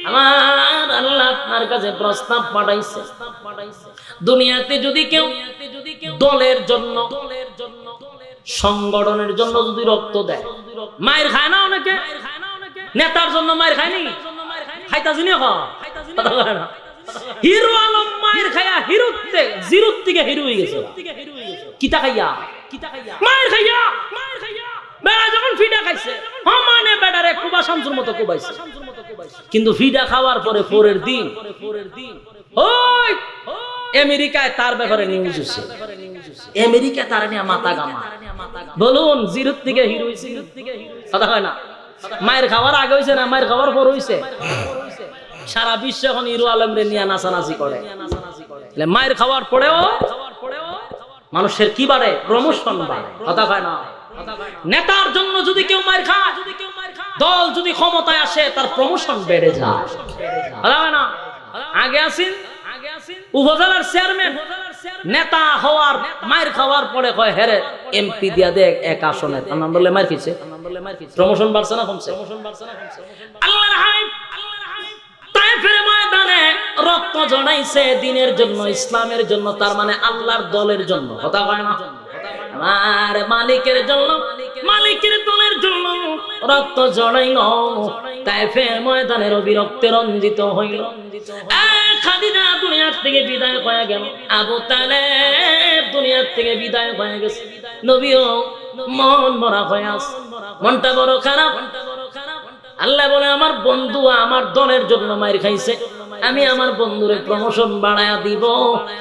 আমার আল্লাহ আপনার কাছে প্রস্তাব পাঠাইছে, দুনিয়াতে যদি কেউ দলের জন্য সংগঠনের জন্য যদি রক্ত দেয়, মায়ের খায় না অনেকে, নেতার জন্য মায়ের খায়নি, খাইতাছি না হিরো আলম মায়ের খায়া হিরোতে জিরোর থেকে হিরো হয়ে গেছে। কিতা খাইয়া মায়ের খাইয়া বেড়া যখন ফিডা খাইছে মানে বেড়ারে কুবা শামসুর মতো কুবাইছে। কিন্তু ফিডা খাওয়ার পরে পরের দিন ওই আমেরিকায় তার ব্যাপারে নিউজ হচ্ছে, আমেরিকা তার নিয়ে মাথা গামা। বলুন জিরোর থেকে হিরো হইছে, কথা হয় না? মায়ের খাওয়ার আগে হইছে না মায়ের খাওয়ার পর হইছে? সারা বিশ্ব এখন হিরো আলমরে নিয়ে নাচানাচি করে। মায়ের খাওয়ার পরেও মানুষের কি বাড়ে? প্রমোশন বাড়ে। কথা হয় না? নেতার জন্য যদি কেউ মায়ের খায়, দল যদি ক্ষমতায় আসে তার প্রমোশন বেড়ে যায়। কথা হয় না? আগে আসেন উপজেলার চেয়ারম্যান, নেতা হওয়ার মায়ের খাওয়ার পরে কয় হেরে এমপি দিয়া দেখ এক আসনে, তার নাম বললে মায়ের খেয়েছে। প্রমোশন বাড়ছে না কমছে? আল্লাহর হাবিব তায়েফের ময়দানে রক্ত জড়াইছে দিনের জন্য, ইসলামের জন্য, তার মানে আল্লাহর দলের জন্য। কথা হয় না? আমার মালিকের জন্য, মালিকের দলের জন্য রক্ত জড়াইল। তায়েফের ময়দানের অবিরক্তে রঞ্জিত হইল। খাদিজা দুনিয়া থেকে বিদায় হয়ে গেল, আবু তালেব দুনিয়া থেকে বিদায় হয়ে গেছে। নবীও মন মরা হয়ে আছে, মনটা বড় খারাপ। আল্লাহ বলে আমার বন্ধু আমার দলের জন্য মাইর খাইছে, আমি আমার বন্ধুরে প্রমোশন বাড়ায়া দিব,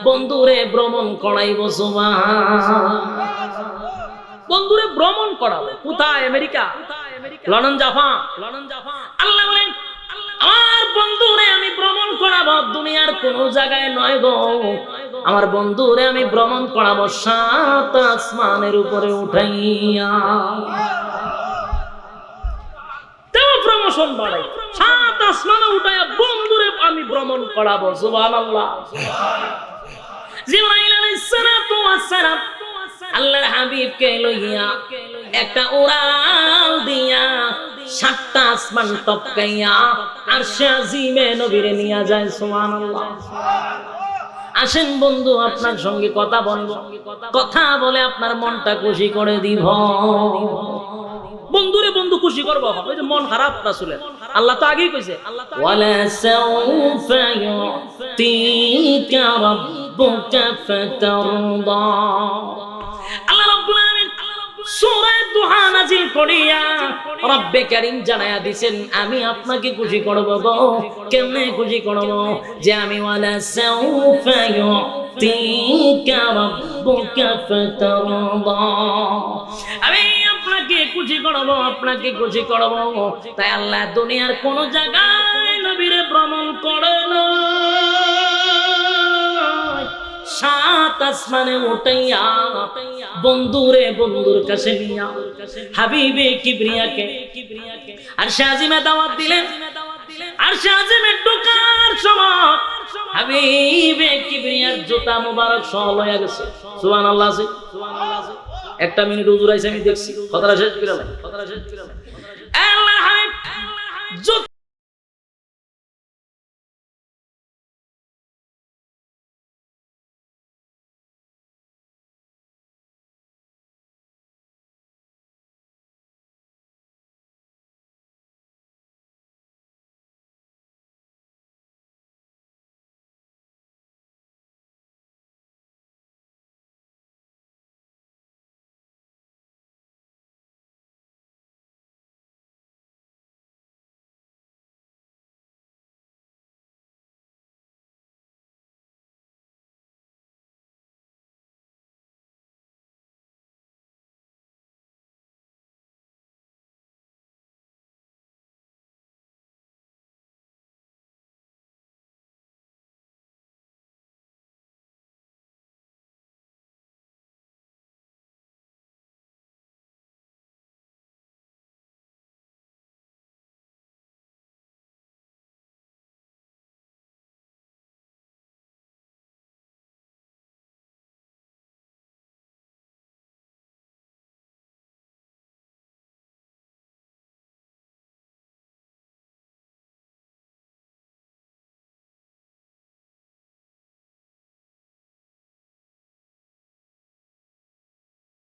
বন্ধুরে ভ্রমণ করাইব। বন্ধুরে ভ্রমণ করাবো কোথায়? America, London, Japan. আল্লাহ বলেন আমার বন্ধুরে আমি ভ্রমণ করাবো দুনিয়ার কোন জায়গায় নয় গো, আমার বন্ধুরে আমি ভ্রমণ করাবো 7 আসমানের উপরে উঠাইয়া। প্রমোশন বাড়াই 7 আসমানে উঠাইয়া বন্ধুরে আমি ভ্রমণ করাবো। সুবহানাল্লাহ। জিবরাইল আলাইহিস সালাতু ওয়াস সালাম আল্লাহর হাবিবকে লইয়া একটা উড়াল দিয়া 7টা আসমান টপকাইয়া আরশে আজিমে নবীরে নিয়ে যায়। সুবহানাল্লাহ। আসেন বন্ধু আপনার সঙ্গে কথা বলবো, কথা বলে আপনার মনটা খুশি করে দিব। বন্ধুরে বন্ধু খুশি করবো, ওই যে মন খারাপ রাসূলের আল্লাহ তো আগেই কইছে ওয়ালা সাউফা ইউতিকা রাব্বুকা ফাতারদা। আল্লাহ রাব্বুল আলামিন সূরা দুহা নাযিল করিয়া রব্বে কারীম জানায়া দিবেন আমি আপনাকে খুশি করব গো। কেমনে খুশি করব? যে আমি ওয়ালা সাউফা ইউতিকা রাব্বুকা ফাতারদা, আমি আপনাকে খুশি করব, আপনাকে খুশি করব। তাই আল্লাহ দুনিয়ার কোন জায়গায় নবীরে ভ্রমণ করে না, সাত আসমানে উঠাইয়া বন্ধুরে বন্ধুর কাছে নিয়া হাবিবে কিবরিয়াকে আরশে আজিমে দাওয়াত দিলেন। আরশে আজিমে ঢোকার সময় হাবিবে কিবরিয়ার জুতা মুবারক সহ লইয়া গেছে। সুবহানাল্লাহ। একটা মিনিট হুজুর আইছে, আমি দেখছি, কথাটা শেষ করে